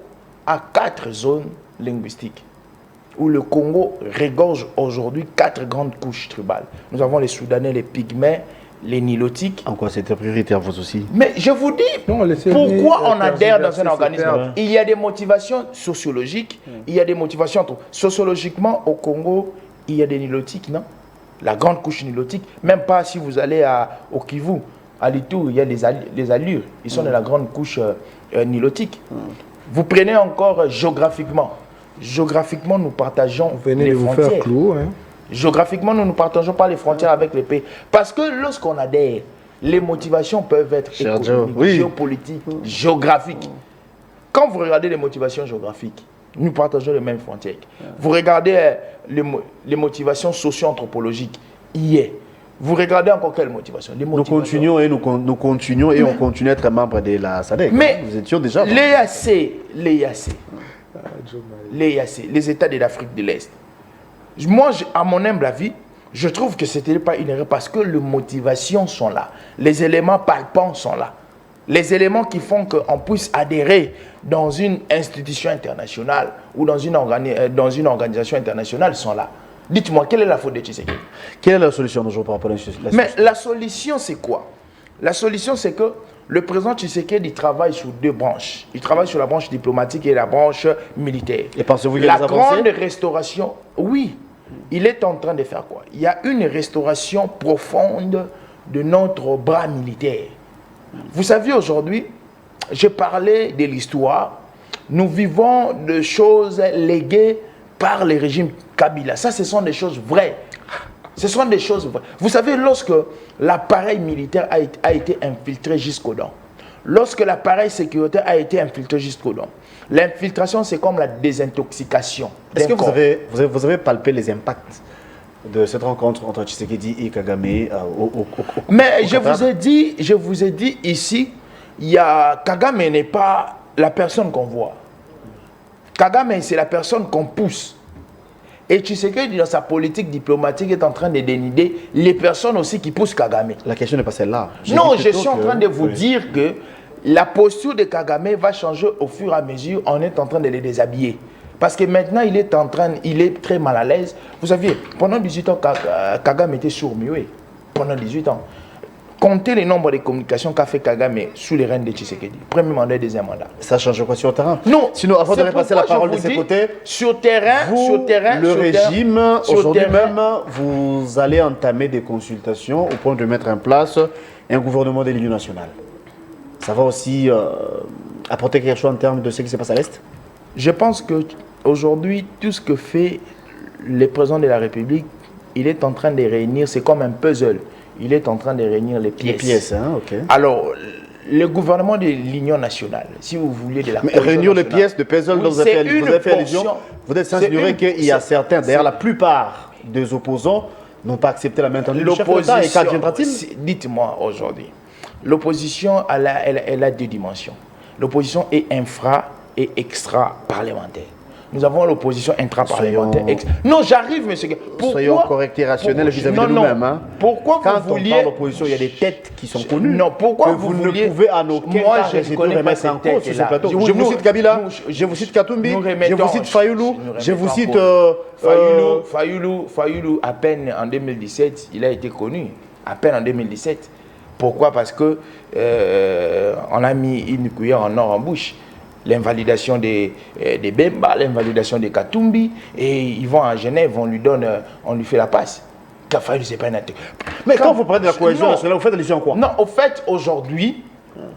a 4 zones linguistiques où le Congo regorge aujourd'hui 4 grandes couches tribales. Nous avons les Soudanais, les Pygmées, les Nilotiques.
En quoi c'était prioritaire, vous aussi?
Mais je vous dis, pourquoi on adhère dans un organisme? Il y a des motivations sociologiques, il y a des motivations... Sociologiquement, au Congo, il y a des Nilotiques, non? La grande couche nilotique, même pas si vous allez au Kivu, à l'Itour, il y a des allures. Ils sont de la grande couche nilotique. Vous prenez encore géographiquement. Géographiquement, nous partageons les frontières.
Faire clou, hein.
Géographiquement, nous ne partageons pas les frontières avec les pays. Parce que lorsqu'on adhère, les motivations peuvent être économiques, géopolitiques, géographiques. Quand vous regardez les motivations géographiques, nous partageons les mêmes frontières. Vous regardez les motivations socio-anthropologiques, vous regardez encore quelles motivations?
Nous continuons et on continue à être membre de la SADC.
Mais
nous étions déjà...
l'EAC, les États de l'Afrique de l'Est. Moi, à mon humble avis, je trouve que ce n'était pas une erreur parce que les motivations sont là. Les éléments palpants sont là. Les éléments qui font qu'on puisse adhérer dans une institution internationale ou dans une organisation internationale sont là. Dites-moi, quelle est la faute de Tshisekedi?
Quelle est la solution aujourd'hui par rapport à la situation?
Mais la solution, c'est quoi? La solution, c'est que le président Tshisekedi travaille sur 2 branches. Il travaille sur la branche diplomatique et la branche militaire.
Et pensez-vous qu'il y
a
des avancées?
La grande restauration, oui. Il est en train de faire quoi? Il y a une restauration profonde de notre bras militaire. Vous savez, aujourd'hui, je parlais de l'histoire. Nous vivons de choses léguées par le régime Kabila. Ça, ce sont des choses vraies. Ce sont des choses vraies. Vous savez, lorsque l'appareil militaire a été infiltré jusqu'aux dents, lorsque l'appareil sécuritaire a été infiltré jusqu'aux dents, l'infiltration, c'est comme la désintoxication.
Est-ce que vous avez palpé les impacts de cette rencontre entre Tshisekedi et Kagame
Mais je vous ai dit ici, Kagame n'est pas la personne qu'on voit. Kagame, c'est la personne qu'on pousse. Et Tshisekedi, dans sa politique diplomatique, est en train de dénider les personnes aussi qui poussent Kagame.
La question n'est pas celle-là.
Non, je suis en train de vous dire que la posture de Kagame va changer au fur et à mesure. On est en train de les déshabiller. Parce que maintenant, il est très mal à l'aise. Vous savez, pendant 18 ans, Kagame était sourd-muet. Pendant 18 ans. comptez le nombre de communications qu'a fait Kagame sous les rênes de Tshisekedi. Premier mandat, deuxième mandat.
Ça change quoi sur le terrain?
Non.
Sinon, avant de repasser la parole de ses côtés,
sur terrain,
le régime, aujourd'hui même, vous allez entamer des consultations au point de mettre en place un gouvernement de l'Union nationale. Ça va aussi apporter quelque chose en termes de ce qui se passe à l'Est?
Je pense qu'aujourd'hui, tout ce que fait le président de la République, il est en train de réunir, c'est comme un puzzle. Il est en train de réunir les pièces.
Les pièces, hein, ok.
Alors, le gouvernement de l'Union nationale, si vous voulez de la
mais réunir les pièces de puzzle dont vous avez fait allusion, vous êtes sans ignorer qu'il y a certains, d'ailleurs la plupart des opposants n'ont pas accepté la main tendue du chef de l'État. Et quand viendra-t-il?
Dites-moi aujourd'hui, l'opposition, elle a deux dimensions. L'opposition est infra et extra-parlementaire. Nous avons l'opposition intra-parlementaire. Non, j'arrive, monsieur.
Soyons corrects et rationnels vis-à-vis de nous-mêmes. Hein.
Pourquoi
quand
vous vouliez...
on parle d'opposition, il y a des têtes qui sont connues.
Non, pourquoi
vous ne pouvez en aucun cas remettre en cause sur ce plateau. Je vous cite Kabila, je vous cite Katumbi, je vous cite Fayoulou, je vous cite...
Fayoulou, à peine en 2017, il a été connu. À peine en 2017. Pourquoi? Parce que on a mis une cuillère en or en bouche. L'invalidation des Bemba, l'invalidation des Katumbi, et ils vont à Genève, on lui fait la passe. Kafaï, c'est pas un acteur.
Mais quand vous parlez de la cohésion nationale, vous faites allusion à quoi?
Non, au fait, aujourd'hui,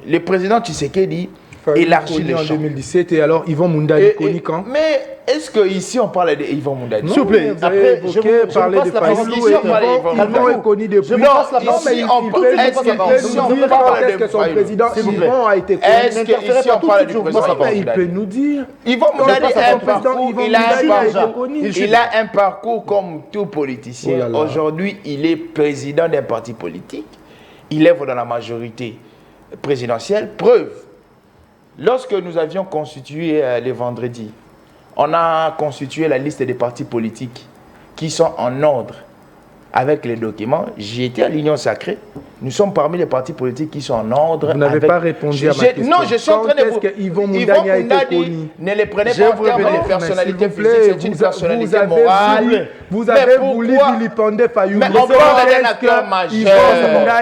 le président Tshisekedi élargit les champs.
En 2017, et alors Yvon Mundadi connu quand?
Mais est-ce qu'ici on parle de Yvon Mundadi?
S'il vous plaît, après, je vous parle de Fayoulou.
Yvon est connu depuis.
Non, ici on parle
de son président. Yvon a été connu.
Est-ce qu'ici on parle du président?
Il peut nous dire.
Yvon Mundadi a un parcours, il a un parcours comme tout politicien. Aujourd'hui, il est président d'un parti politique. Il œuvre dans la majorité présidentielle. Preuve. Lorsque nous avions constitué les vendredis, on a constitué la liste des partis politiques qui sont en ordre avec les documents. J'y étais à l'Union Sacrée. Nous sommes parmi les partis politiques qui sont en ordre.
Vous n'avez pas répondu à ma question.
Non, je suis en train de vous...
Yvon Mundadi a été connu.
Ne les prenez pas en termes de personnalité physique, c'est une personnalité morale.
Vous avez voulu vilipender Fayoulou.
Mais on parle d'un acteur majeur.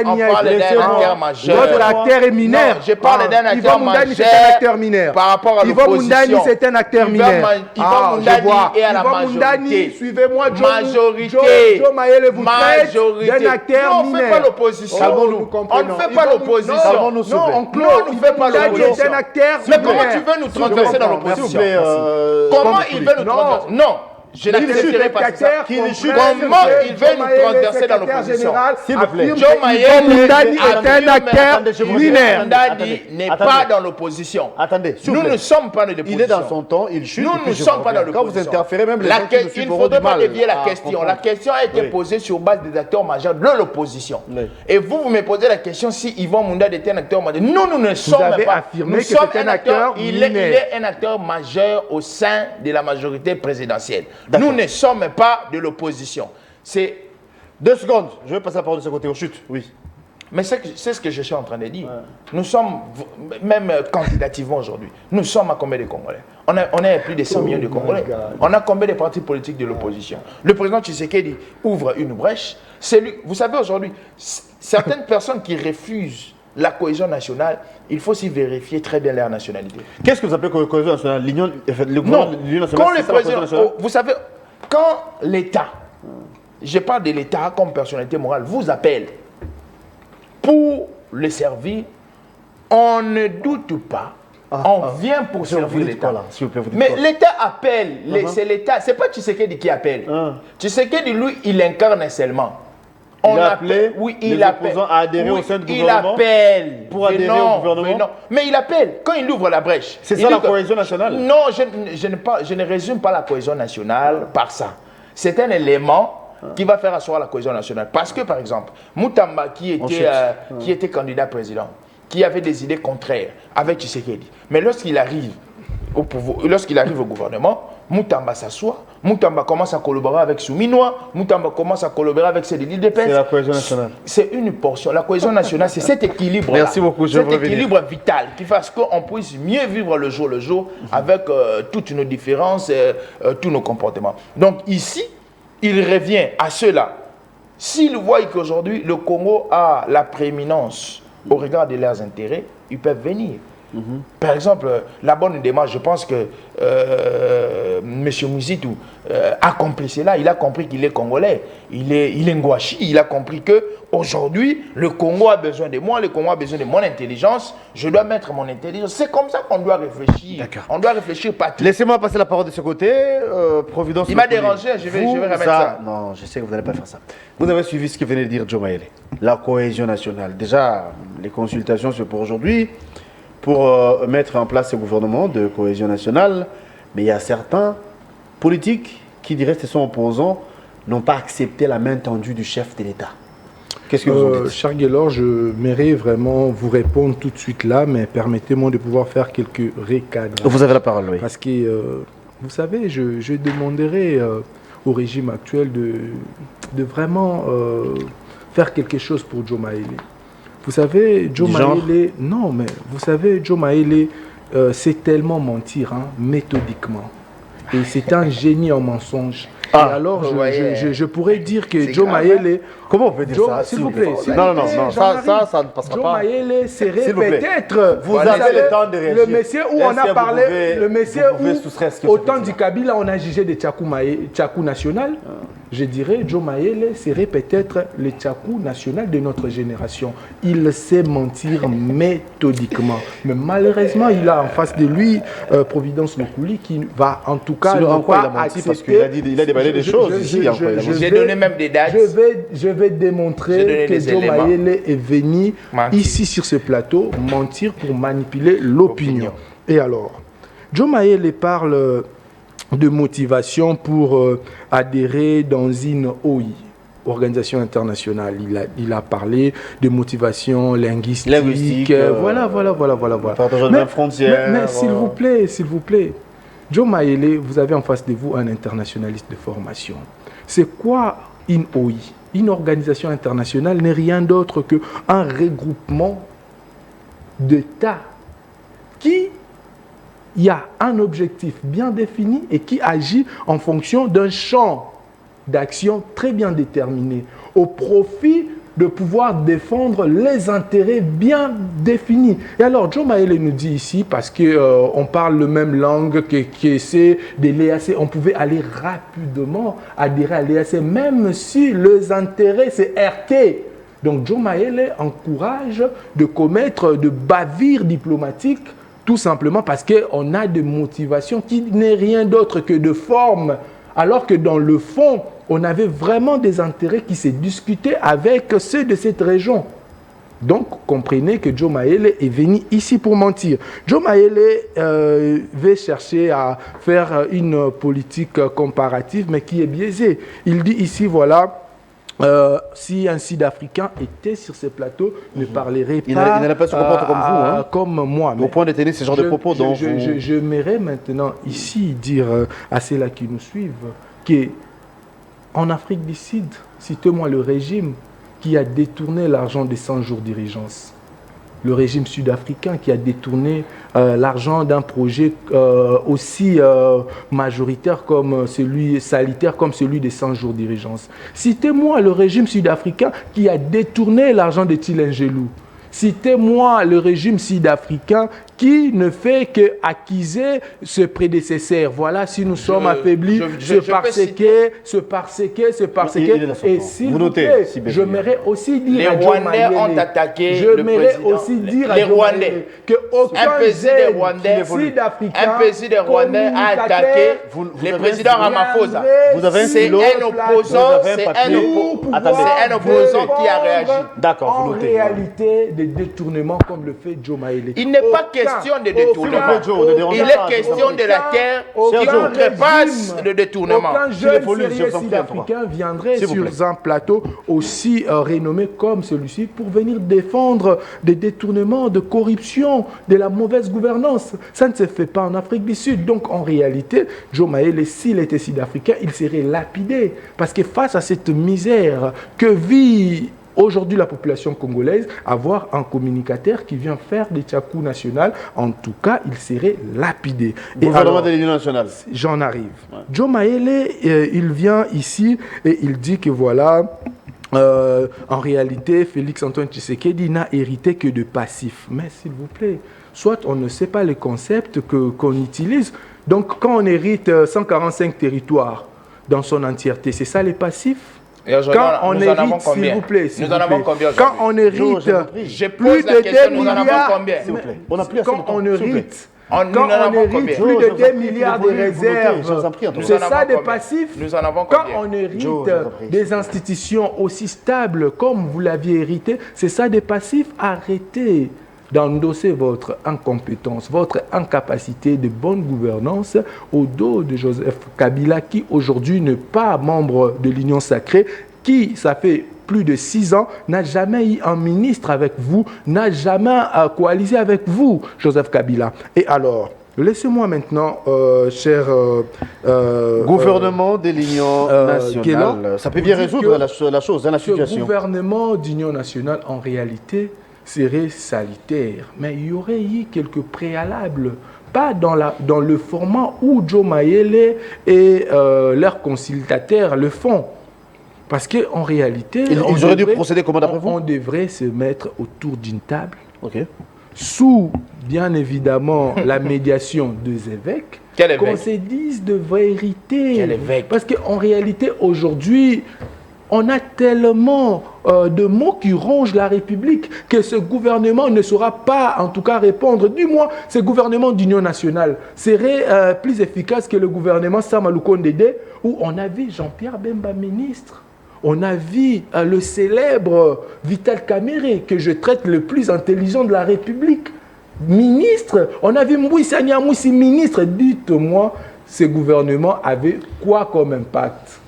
On parle d'un acteur majeur.
Votre acteur est mineur.
Je parle d'un acteur majeur.
Yvon Mundadi, c'est un acteur mineur.
Par rapport à
l'opposition. Yvon Mundadi, c'est un acteur mineur.
Yvon Mundadi est à la majorité.
Suivez-moi,
Majorité.
Joe Mayele vous traite d'un acteur mineur.
On ne fait pas l'opposition. On ne fait pas l'opposition.
Non, on ne fait pas l'opposition.
Mais comment tu veux nous transverser dans l'opposition? Comment il veut nous transverser? Non. Je n'accepterai pas ça. Comment il veut nous transverser dans l'opposition?
S'il vous plaît.
Joe Mayele
Mundadi est un acteur mineur.
Mundadi n'est pas dans l'opposition.
Attendez,
nous ne sommes pas dans l'opposition.
Il est dans son temps, il chute.
Nous ne sommes pas dans l'opposition.
Quand vous interférez, même les
il ne faudrait pas dévier la question. La question a été posée sur base des acteurs majeurs de l'opposition. Et vous me posez la question si Yvon Mundadi était un acteur majeur. Nous ne sommes pas.
Nous sommes un acteur.
Il est un acteur majeur au sein de la majorité présidentielle. Nous ne sommes pas de l'opposition. C'est
2 secondes. Je vais passer la parole de ce côté. On chute. Oui.
Mais c'est ce que je suis en train de dire. Ouais. Nous sommes, même quantitativement aujourd'hui, nous sommes à combien de Congolais? On est à plus de 100 millions de Congolais. On a combien de partis politiques de l'opposition? Le président Tshisekedi ouvre une brèche. Vous savez aujourd'hui, certaines personnes qui refusent la cohésion nationale, il faut aussi vérifier très bien leur nationalité.
Qu'est-ce que vous appelez cohésion nationale? L'Union nationale,
quand le président, vous savez, quand l'État, je parle de l'État comme personnalité morale, vous appelle pour le servir, on ne doute pas. On vient pour servir l'État. Mais l'État appelle, c'est l'État, c'est pas Tshisekedi qui appelle. Tshisekedi, lui, il incarne seulement.
On appelle, oui, il appelle à adhérer au sein du gouvernement.
Il appelle
pour adhérer au gouvernement.
Mais il appelle quand il ouvre la brèche.
C'est ça la cohésion nationale?
Non, je ne résume pas la cohésion nationale par ça. C'est un élément qui va faire asseoir la cohésion nationale. Parce que, par exemple, Moutamba, qui était candidat président, qui avait des idées contraires avec Tshisekedi, mais lorsqu'il arrive au gouvernement, Moutamba s'assoit, Moutamba commence à collaborer avec Souminois, Moutamba commence à collaborer avec ses délits de paix.
C'est la cohésion nationale.
C'est une portion. La cohésion nationale, c'est cet équilibre.
Merci beaucoup, je
cet équilibre vital qui fasse qu'on puisse mieux vivre le jour avec toutes nos différences, tous nos comportements. Donc ici, il revient à ceux-là. s'ils voient qu'aujourd'hui le Congo a la prééminence au regard de leurs intérêts, ils peuvent venir. Par exemple, la bonne démarche, je pense que M. Mouzitou a compris cela. Il a compris qu'il est congolais, il est ngwashi. Il a compris qu'aujourd'hui, le Congo a besoin de moi, le Congo a besoin de mon intelligence. Je dois mettre mon intelligence. C'est comme ça qu'on doit réfléchir. On doit réfléchir partout.
Laissez-moi passer la parole de ce côté. Providence.
Il m'a dérangé, je vais remettre ça.
Non, je sais que vous n'allez pas faire ça. Vous avez suivi ce que venait de dire Joe Mayele. La cohésion nationale. Déjà, les consultations, c'est pour aujourd'hui. Pour mettre en place ce gouvernement de cohésion nationale, mais il y a certains politiques qui diraient que son opposants n'ont pas accepté la main tendue du chef de l'État. Qu'est-ce que vous en dites?
Cher Guélor, je m'aimerais vraiment vous répondre tout de suite là, mais permettez-moi de pouvoir faire quelques recadrages.
Vous avez la parole, oui.
Parce que, vous savez, je demanderai au régime actuel de vraiment faire quelque chose pour Joe Mayele. Vous savez, Joe Mayele, non, mais vous savez, Joe Mayele, c'est tellement mentir, hein, méthodiquement. Et c'est un génie en mensonge. Et alors, je pourrais dire que Joe Mayele...
Comment on peut dire ça?
S'il vous plaît.
Non, ça ne passera
Joe
pas.
Mayele serait peut-être...
Vous avez le temps de réagir.
Le monsieur où on a parlé, le monsieur où, au temps du Kabila, on a jugé de Tchakou national. Je dirais, Joe Mayele serait peut-être le Tchakou national de notre génération. Il sait mentir méthodiquement. Mais malheureusement, il a en face de lui Providence Lokouli qui va en tout cas
ne pas accepter. Parce qu'il a déballé des choses ici.
J'ai donné même des dates.
Je vais démontrer que Joe Mayele est venu ici sur ce plateau mentir pour manipuler l'opinion. Et alors, Joe Mayele parle de motivation pour adhérer dans une OI, Organisation internationale. Il a parlé de motivation linguistique. Voilà.
Partage de frontières.
Mais s'il vous plaît, Joe Mayele, vous avez en face de vous un internationaliste de formation. C'est quoi une OI? Une organisation internationale n'est rien d'autre qu'un regroupement d'États qui a un objectif bien défini et qui agit en fonction d'un champ d'action très bien déterminé, au profit de pouvoir défendre les intérêts bien définis. Et alors, Joe Mayele nous dit ici, parce qu'on parle la même langue que c'est de l'EAC, on pouvait aller rapidement adhérer à l'EAC, même si les intérêts, c'est RT. Donc, Joe Mayele encourage de commettre de bavures diplomatiques, tout simplement parce qu'on a des motivations qui n'est rien d'autre que de forme, alors que dans le fond, on avait vraiment des intérêts qui se discutaient avec ceux de cette région. Donc, comprenez que Joe Mayele est venu ici pour mentir. Joe Mayele veut chercher à faire une politique comparative, mais qui est biaisée. Il dit ici, voilà... si un Sud-Africain était sur ce plateau, ne parlerait pas...
Il n'allait pas se comporter comme vous. Hein.
Comme moi.
Au point de tenir ce genre de propos.
J'aimerais maintenant ici dire à ceux-là qui nous suivent qu'en Afrique du Sud, citez-moi le régime qui a détourné l'argent des 100 jours d'irrigence. Le régime sud-africain qui a détourné l'argent d'un projet aussi majoritaire comme celui, salitaire comme celui des 100 jours d'irrigence. Citez-moi le régime sud-africain qui a détourné l'argent de Tilengelou. Citez-moi le régime sud-africain qui ne fait qu'acquiser ce prédécessaire. Voilà, si nous sommes affaiblis, ce parce que, et s'il vous plaît, je m'aimerais aussi dire
les Rwandais ont attaqué
je m'aimerais aussi dire
les Rwandais
qu'aucun
un président rwandais a attaqué le président Ramaphosa. C'est un opposant, c'est un opposant qui a réagi.
D'accord, vous notez.
En réalité, des détournements comme le fait Joe Mayele.
Il n'est pas question de détournement. Il est question de la terre qui outrepasse le détournement.
Aucun jeune sérieux sud-africain viendrait sur un plateau aussi renommé comme celui-ci pour venir défendre des détournements, de corruption, de la mauvaise gouvernance. Ça ne se fait pas en Afrique du Sud. Donc en réalité, Joe Mayele, s'il était sud-africain, il serait lapidé. Parce que face à cette misère que vit aujourd'hui la population congolaise, avoir un communicateur qui vient faire des Tchakou national, en tout cas, il serait lapidé.
Gouvernement de l'Union nationale.
J'en arrive. Ouais. Joe Mayele, il vient ici et il dit que voilà, en réalité, Félix-Antoine Tshisekedi n'a hérité que de passifs. Mais s'il vous plaît, soit on ne sait pas les concepts qu'on utilise. Donc, quand on hérite 145 territoires dans son entièreté, c'est ça les passifs? Quand on hérite, s'il vous plaît,
nous en avons combien?
Quand on hérite plus de 2 milliards, quand on hérite plus de 2 milliards de réserves, c'est ça des passifs? Quand on hérite des institutions aussi stables comme vous l'aviez hérité, c'est ça des passifs? Arrêtez d'endosser votre incompétence, votre incapacité de bonne gouvernance au dos de Joseph Kabila, qui aujourd'hui n'est pas membre de l'Union sacrée, qui, ça fait plus de 6 ans, n'a jamais eu un ministre avec vous, n'a jamais coalisé avec vous, Joseph Kabila. Et alors, laissez-moi maintenant, cher...
gouvernement de l'Union nationale. Ça peut bien résoudre la chose, la situation.
Le gouvernement d'Union nationale, en réalité, serait salutaire. Mais il y aurait eu quelques préalables. Pas dans le format où Joe Mayele et leurs conciliateurs le font. Parce qu'en réalité...
Ils auraient dû procéder comment d'après vous?
On devrait se mettre autour d'une table, sous, bien évidemment, la médiation des évêques, qu'on se dise de vérité.
Quel évêque?
Parce qu'en réalité, aujourd'hui, on a tellement de mots qui rongent la République que ce gouvernement ne saura pas, en tout cas, répondre. Du moins, ce gouvernement d'union nationale serait plus efficace que le gouvernement Sama Lukonde, où on a vu Jean-Pierre Bemba ministre. On a vu le célèbre Vital Kamerhe, que je traite le plus intelligent de la République, ministre. On a vu Mbouissa Niamoussi ministre. Dites-moi, ce gouvernement avait quoi comme impact?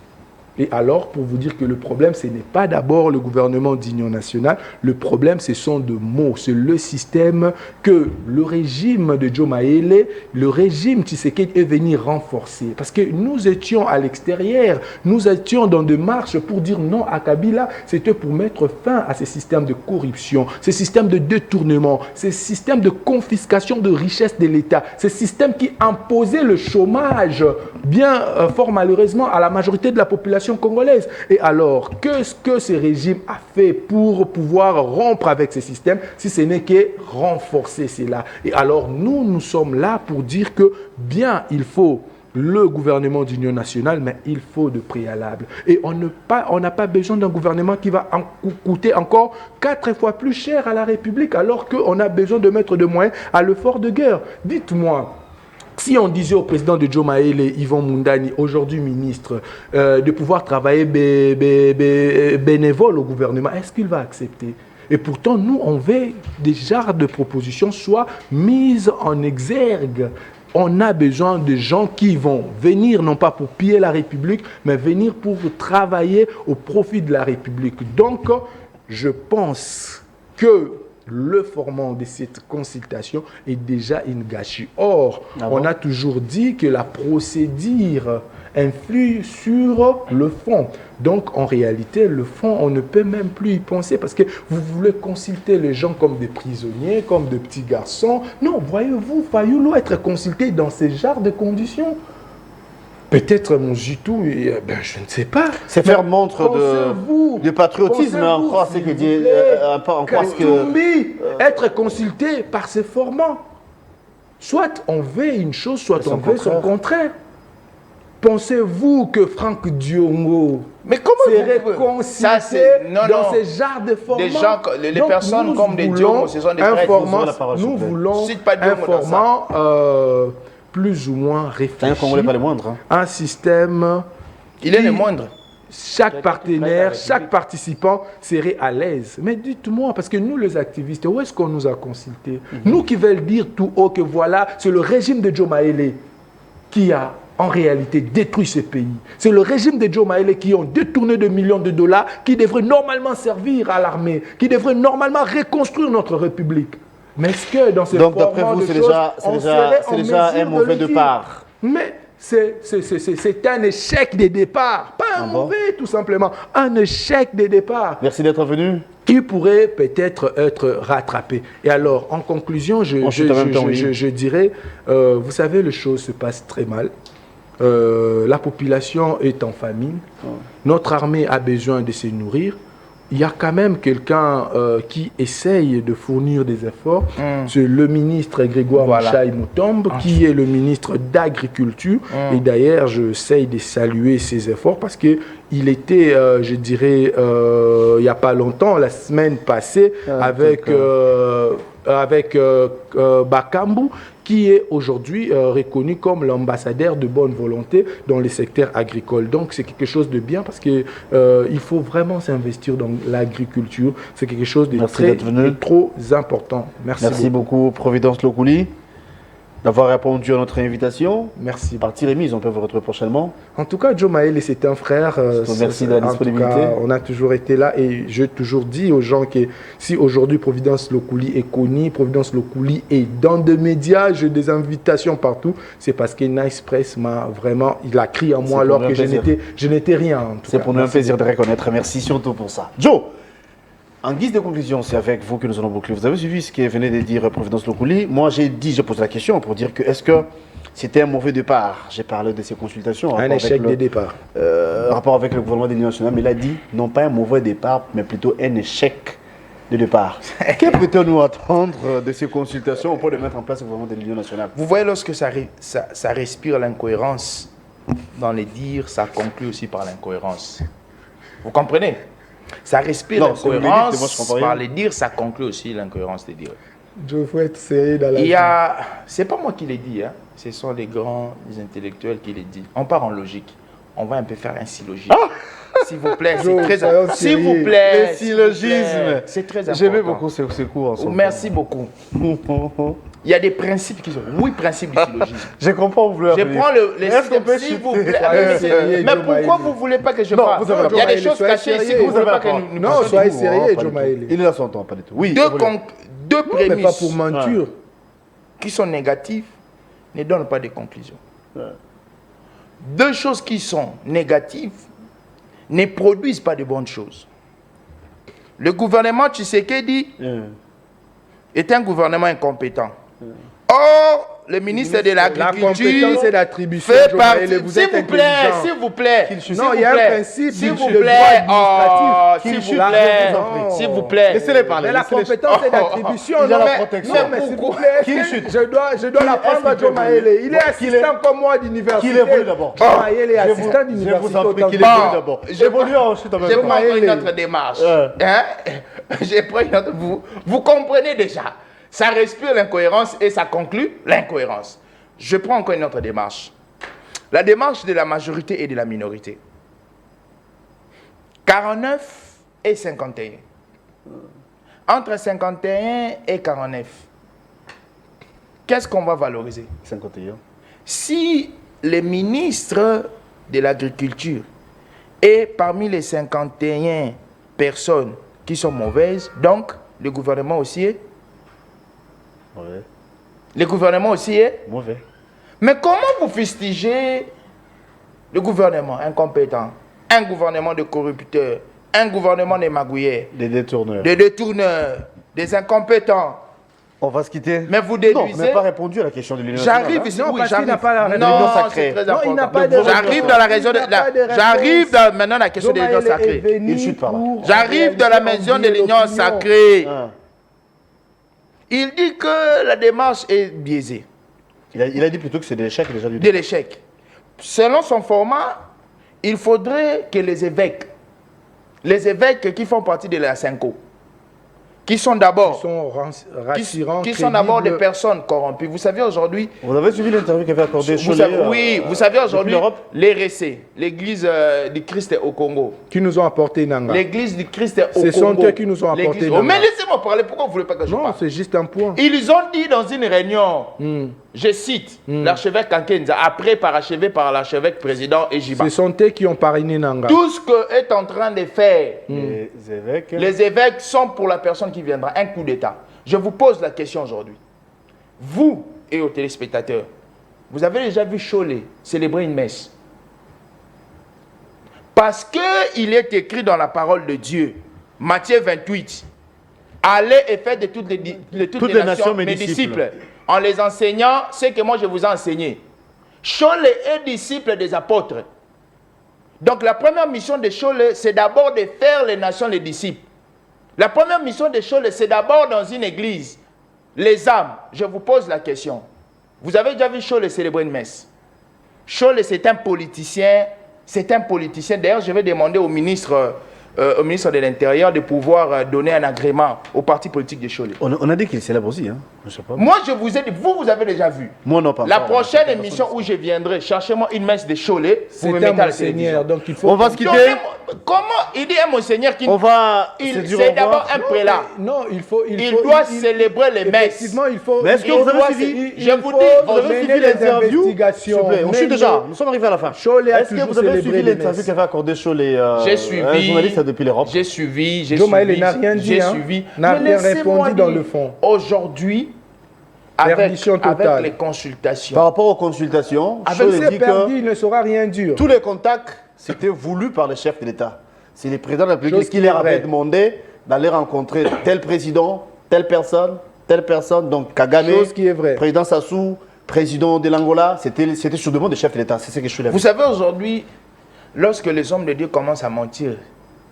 Et alors, pour vous dire que le problème, ce n'est pas d'abord le gouvernement d'union nationale, le problème, ce sont de mots. C'est le système que le régime de Joe Mayele, le régime Tshisekedi est venu renforcer. Parce que nous étions à l'extérieur, nous étions dans des marches pour dire non à Kabila. C'était pour mettre fin à ces systèmes de corruption, ces systèmes de détournement, ces systèmes de confiscation de richesses de l'État, ces systèmes qui imposaient le chômage, bien fort malheureusement, à la majorité de la population congolaise. Et alors, qu'est-ce que ce régime a fait pour pouvoir rompre avec ce système, si ce n'est que renforcer cela? Et alors, nous sommes là pour dire que, bien, il faut le gouvernement d'union nationale, mais il faut de préalables. Et on n'a pas besoin d'un gouvernement qui va coûter encore 4 fois plus cher à la République, alors qu'on a besoin de mettre des moyens à l'effort de guerre. Dites-moi, si on disait au président de Joe Mayele, Yvon Mundani, aujourd'hui ministre, de pouvoir travailler bénévole au gouvernement, est-ce qu'il va accepter? Et pourtant, nous, on veut des genres de propositions soient mises en exergue. On a besoin de gens qui vont venir, non pas pour piller la République, mais venir pour travailler au profit de la République. Donc, je pense que le format de cette consultation est déjà une gâchis. Or, on a toujours dit que la procédure influe sur le fond. Donc, en réalité, le fond, on ne peut même plus y penser parce que vous voulez consulter les gens comme des prisonniers, comme des petits garçons. Non, voyez-vous, Fayulu être consulté dans ces genres de conditions. Peut-être mon Jitou, je ne sais pas.
C'est faire montre de patriotisme en croit ce que dit.
Être consulté par ces formats. Soit on veut une chose, soit on veut son contraire. Pensez-vous que Franck Diongo serait consulté dans ces genres de formats?
Les personnes comme des Diongo, ce sont des prêtres.
Nous voulons un format plus ou moins réfléchi.
Pas les moindres,
un système...
Il est le moindre.
Chaque partenaire, chaque participant serait à l'aise. Mais dites-moi, parce que nous les activistes, où est-ce qu'on nous a consultés? Nous qui veulent dire tout haut que voilà, c'est le régime de Joe Mayele qui a en réalité détruit ce pays. C'est le régime de Joe Mayele qui ont détourné de millions de dollars qui devraient normalement servir à l'armée, qui devraient normalement reconstruire notre République. Mais est-ce que dans ce
donc d'après vous, c'est déjà un mauvais départ?
Mais c'est un échec de départ. Pas un mauvais, tout simplement. Un échec de départ.
Merci d'être venu.
Qui pourrait peut-être être rattrapé. Et alors, en conclusion, je dirais, vous savez, les choses se passent très mal. La population est en famine. Notre armée a besoin de se nourrir. il y a quand même quelqu'un qui essaye de fournir des efforts. C'est le ministre Grégoire Michai Mutombo, qui est le ministre d'Agriculture. Et d'ailleurs, j'essaye de saluer ses efforts parce qu'il était, je dirais, il n'y a pas longtemps, la semaine passée, avec Bakambu, qui est aujourd'hui reconnu comme l'ambassadeur de bonne volonté dans le secteur agricole. Donc c'est quelque chose de bien parce que il faut vraiment s'investir dans l'agriculture. C'est quelque chose de trop important.
Merci beaucoup, Providence Lokouli, d'avoir répondu à notre invitation.
Merci.
Partie remise, on peut vous retrouver prochainement.
En tout cas, Joe Maele, c'était un frère.
Merci de la disponibilité.
En tout cas, on a toujours été là et j'ai toujours dit aux gens que si aujourd'hui Providence Lokouli est connu, Providence Lokouli est dans des médias, j'ai des invitations partout, c'est parce que Nice Press m'a vraiment, il a crié en moi alors que je n'étais rien.
C'est pour nous un plaisir de reconnaître. Merci surtout pour ça. Joe, en guise de conclusion, c'est avec vous que nous allons boucler. Vous avez suivi ce que venait de dire Providence Lokouli. Moi, j'ai posé la question pour dire que est-ce que c'était un mauvais départ? J'ai parlé de ces consultations.
Un échec de départ.
Rapport avec le gouvernement de l'Union nationale, mais il a dit non pas un mauvais départ, mais plutôt un échec de départ. Que peut-on nous attendre de ces consultations au point de mettre en place le gouvernement de l'Union nationale?
Vous voyez, lorsque ça respire l'incohérence dans les dires, ça conclut aussi par l'incohérence. Vous comprenez? Ça respire l'incohérence par les dires, ça conclut aussi l'incohérence des dires.
Je faut être sérieux dans la
c'est pas moi qui l'ai dit, hein. Ce sont les grands intellectuels qui l'ont dit. On part en logique. On va un peu faire un syllogisme. S'il vous plaît, c'est très important. S'il vous plaît.
Le syllogisme.
C'est très important.
J'aimais beaucoup ces cours ensemble.
Merci beaucoup. Il y a des principes qui sont... Oui, principe du syllogisme.
Je comprends où vous voulez.
Je prends les s'il vous plaît. Mais pourquoi vous ne voulez pas que je parle? Il y a des choses cachées ici que vous ne voulez pas que nous...
Non, soyez sérieux, Joe Maele.
Il est là son temps, pas du tout. Oui.
Deux prémices
mais pas pour mentir.
Qui sont négatives ne donnent pas de conclusion. Deux choses qui sont négatives ne produisent pas de bonnes choses. Le gouvernement Tshisekedi est un gouvernement incompétent. Or, le ministre de l'Agriculture
c'est l'attribution.
fait partie. S'il vous plaît, s'il vous plaît.
Non, il y a un principe.
S'il vous plaît. S'il vous plaît.
Laissez-les parler.
Mais la compétence c'est l'attribution.
Il y a la protection.
Non, mais s'il vous plaît. Je dois la prendre à Joe Maele. Il est assistant comme moi d'université.
Qu'il évolue d'abord.
Joe Maele est assistant d'université.
Je vous en prie qu'il évolue d'abord. Évolue ensuite.
Je prends une autre démarche. Je prends une autre. Vous comprenez déjà. Ça respire l'incohérence et ça conclut l'incohérence. Je prends encore une autre démarche. La démarche de la majorité et de la minorité. 49 et 51. Entre 51 et 49, qu'est-ce qu'on va valoriser?
51.
Si le ministre de l'Agriculture est parmi les 51 personnes qui sont mauvaises, donc le gouvernement aussi est
mauvais.
Le gouvernement aussi est
mauvais.
Mais comment vous fustigez le gouvernement incompétent, un gouvernement de corrupteurs, un gouvernement de magouilleurs,
des détourneurs,
des incompétents?
On va se quitter.
Mais vous déduisez.
Non, vous n'avez pas répondu à la question de l'Union nationale.
J'arrive ici.
Non, parce qu'il n'a pas la réunion
sacrée.
Non, il n'a pas de
J'arrive dans la région de... J'arrive maintenant à la question de l'Union sacrée.
Il chute par là.
J'arrive dans la maison de l'Union sacrée. Il dit que la démarche est biaisée.
Il a dit plutôt que c'est de l'échec déjà du
de l'échec. Selon son format, il faudrait que les évêques qui font partie de la Cinco, qui sont d'abord des personnes corrompues. Vous savez aujourd'hui...
Vous avez suivi l'interview qu'avait accordé Cholet?
Oui, vous savez aujourd'hui, les RC, l'église du Christ au Congo.
Qui nous ont apporté Nanga.
L'église du Christ au Congo.
Ce sont eux qui nous ont apporté Nanga.
Mais laissez-moi parler, pourquoi vous ne voulez pas que je parle?
Non, c'est juste un point.
Ils ont dit dans une réunion, je cite, l'archevêque Kankenza, après parachevé par l'archevêque président Ejiba.
Ce sont eux qui ont parrainé Nanga.
Tout ce qu'est en train de faire
les
évêques sont pour la personne qui viendra, un coup d'État. Je vous pose la question aujourd'hui. Vous et aux téléspectateurs, vous avez déjà vu Cholet célébrer une messe? Parce qu'il est écrit dans la parole de Dieu, Matthieu 28, allez et faites de toutes les nations mes disciples, en les enseignant ce que moi je vous ai enseigné. Cholet est disciple des apôtres. Donc la première mission de Cholet, c'est d'abord de faire les nations les disciples. La première mission de Cholet, c'est d'abord dans une église. Les âmes, je vous pose la question. Vous avez déjà vu Cholet célébrer une messe? Cholet, c'est un politicien. C'est un politicien. D'ailleurs, je vais demander au ministre de l'Intérieur de pouvoir donner un agrément au parti politique de Cholet.
On a dit qu'il célèbre aussi. Hein?
Je sais pas. Moi, je vous ai dit, vous avez déjà vu.
Moi, non, pas.
La prochaine émission où je viendrai, cherchez-moi une messe de Cholet.
C'est un monseigneur, donc il faut...
On va se quitter.
Comment il dit un monseigneur qui...
On va...
C'est d'abord un prélat.
Non, il
doit célébrer les messes.
Effectivement, il faut...
Mais est-ce que vous avez suivi?
Je vous dis,
vous avez suivi l'interview? S'il vous plaît, on suit déjà. Nous sommes arrivés à la fin. Est-ce que vous avez suivi l'interview qu'avait accordé Cholet,
j'ai suivi.
Un journaliste depuis l'Europe?
J'ai suivi.
Joe Maël n'a rien dit. N'a rien répondu dans le fond.
Aujourd'hui, avec les consultations.
Par rapport aux consultations,
Cholet dit qu'il ne saura rien dire.
Tous les contacts, c'était voulu par le chef de l'État. C'est le président de la République qui leur avait demandé d'aller rencontrer tel président, telle personne. Donc Kagame, président Sassou, président de l'Angola, c'était sur demande du chef de l'État. C'est ce que je
Vous savez, aujourd'hui, lorsque les hommes de Dieu commencent à mentir,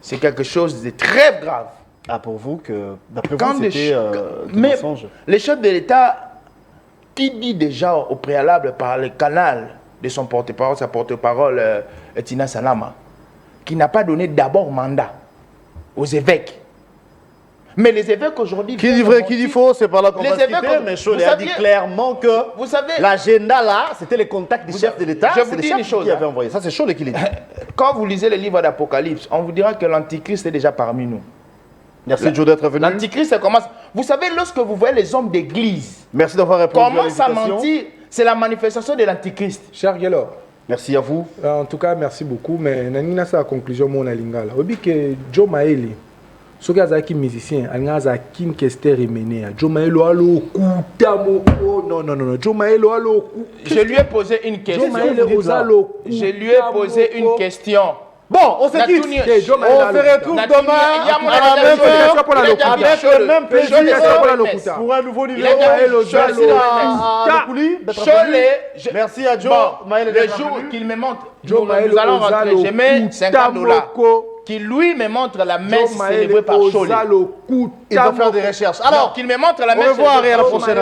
c'est quelque chose de très grave.
Ah, pour vous, d'après vous, c'était
mais les chefs de l'État, qui dit déjà au préalable par le canal de son porte-parole, sa porte-parole, Tina Salama, qui n'a pas donné d'abord mandat aux évêques. Mais les évêques aujourd'hui...
Qui dit vrai, qui dit faux, c'est pas là qu'on va se quitter, mais Cholet a dit clairement que l'agenda là, c'était les contacts des chefs de l'État, c'est les chefs qui avaient envoyé. Ça, c'est Cholet qui l'a dit.
Quand vous lisez les livres d'Apocalypse, on vous dira que l'Antichrist est déjà parmi nous.
Merci Joe d'être venu.
L'Antichrist, ça commence... Vous savez, lorsque vous voyez les hommes d'église...
Merci d'avoir répondu à
l'invitation. Commence à mentir, c'est la manifestation de l'Antichrist.
Cher Guélor.
Merci à vous.
En tout cas, merci beaucoup. Mais Nanina, c'est la conclusion de mon lingala. Obi que Joe Maël, ce qui est musicien, il y a Kim Kester et Méné. Joe Maël a le coup. Non. Joe Maël a le coup.
Je lui ai posé une question. Je lui ai posé une question.
Bon, on se quitte. On se retrouve demain à la même heure avec le même plaisir pour un nouveau numéro. Merci à Joe Maël.
Le jour qu'il me montre, nous allons rentrer. Je mets $50. Qu'il lui me montre la messe célébrée par Cholet.
Il va faire des recherches. Alors,
qu'il me montre la messe.
Au revoir et à la prochaine.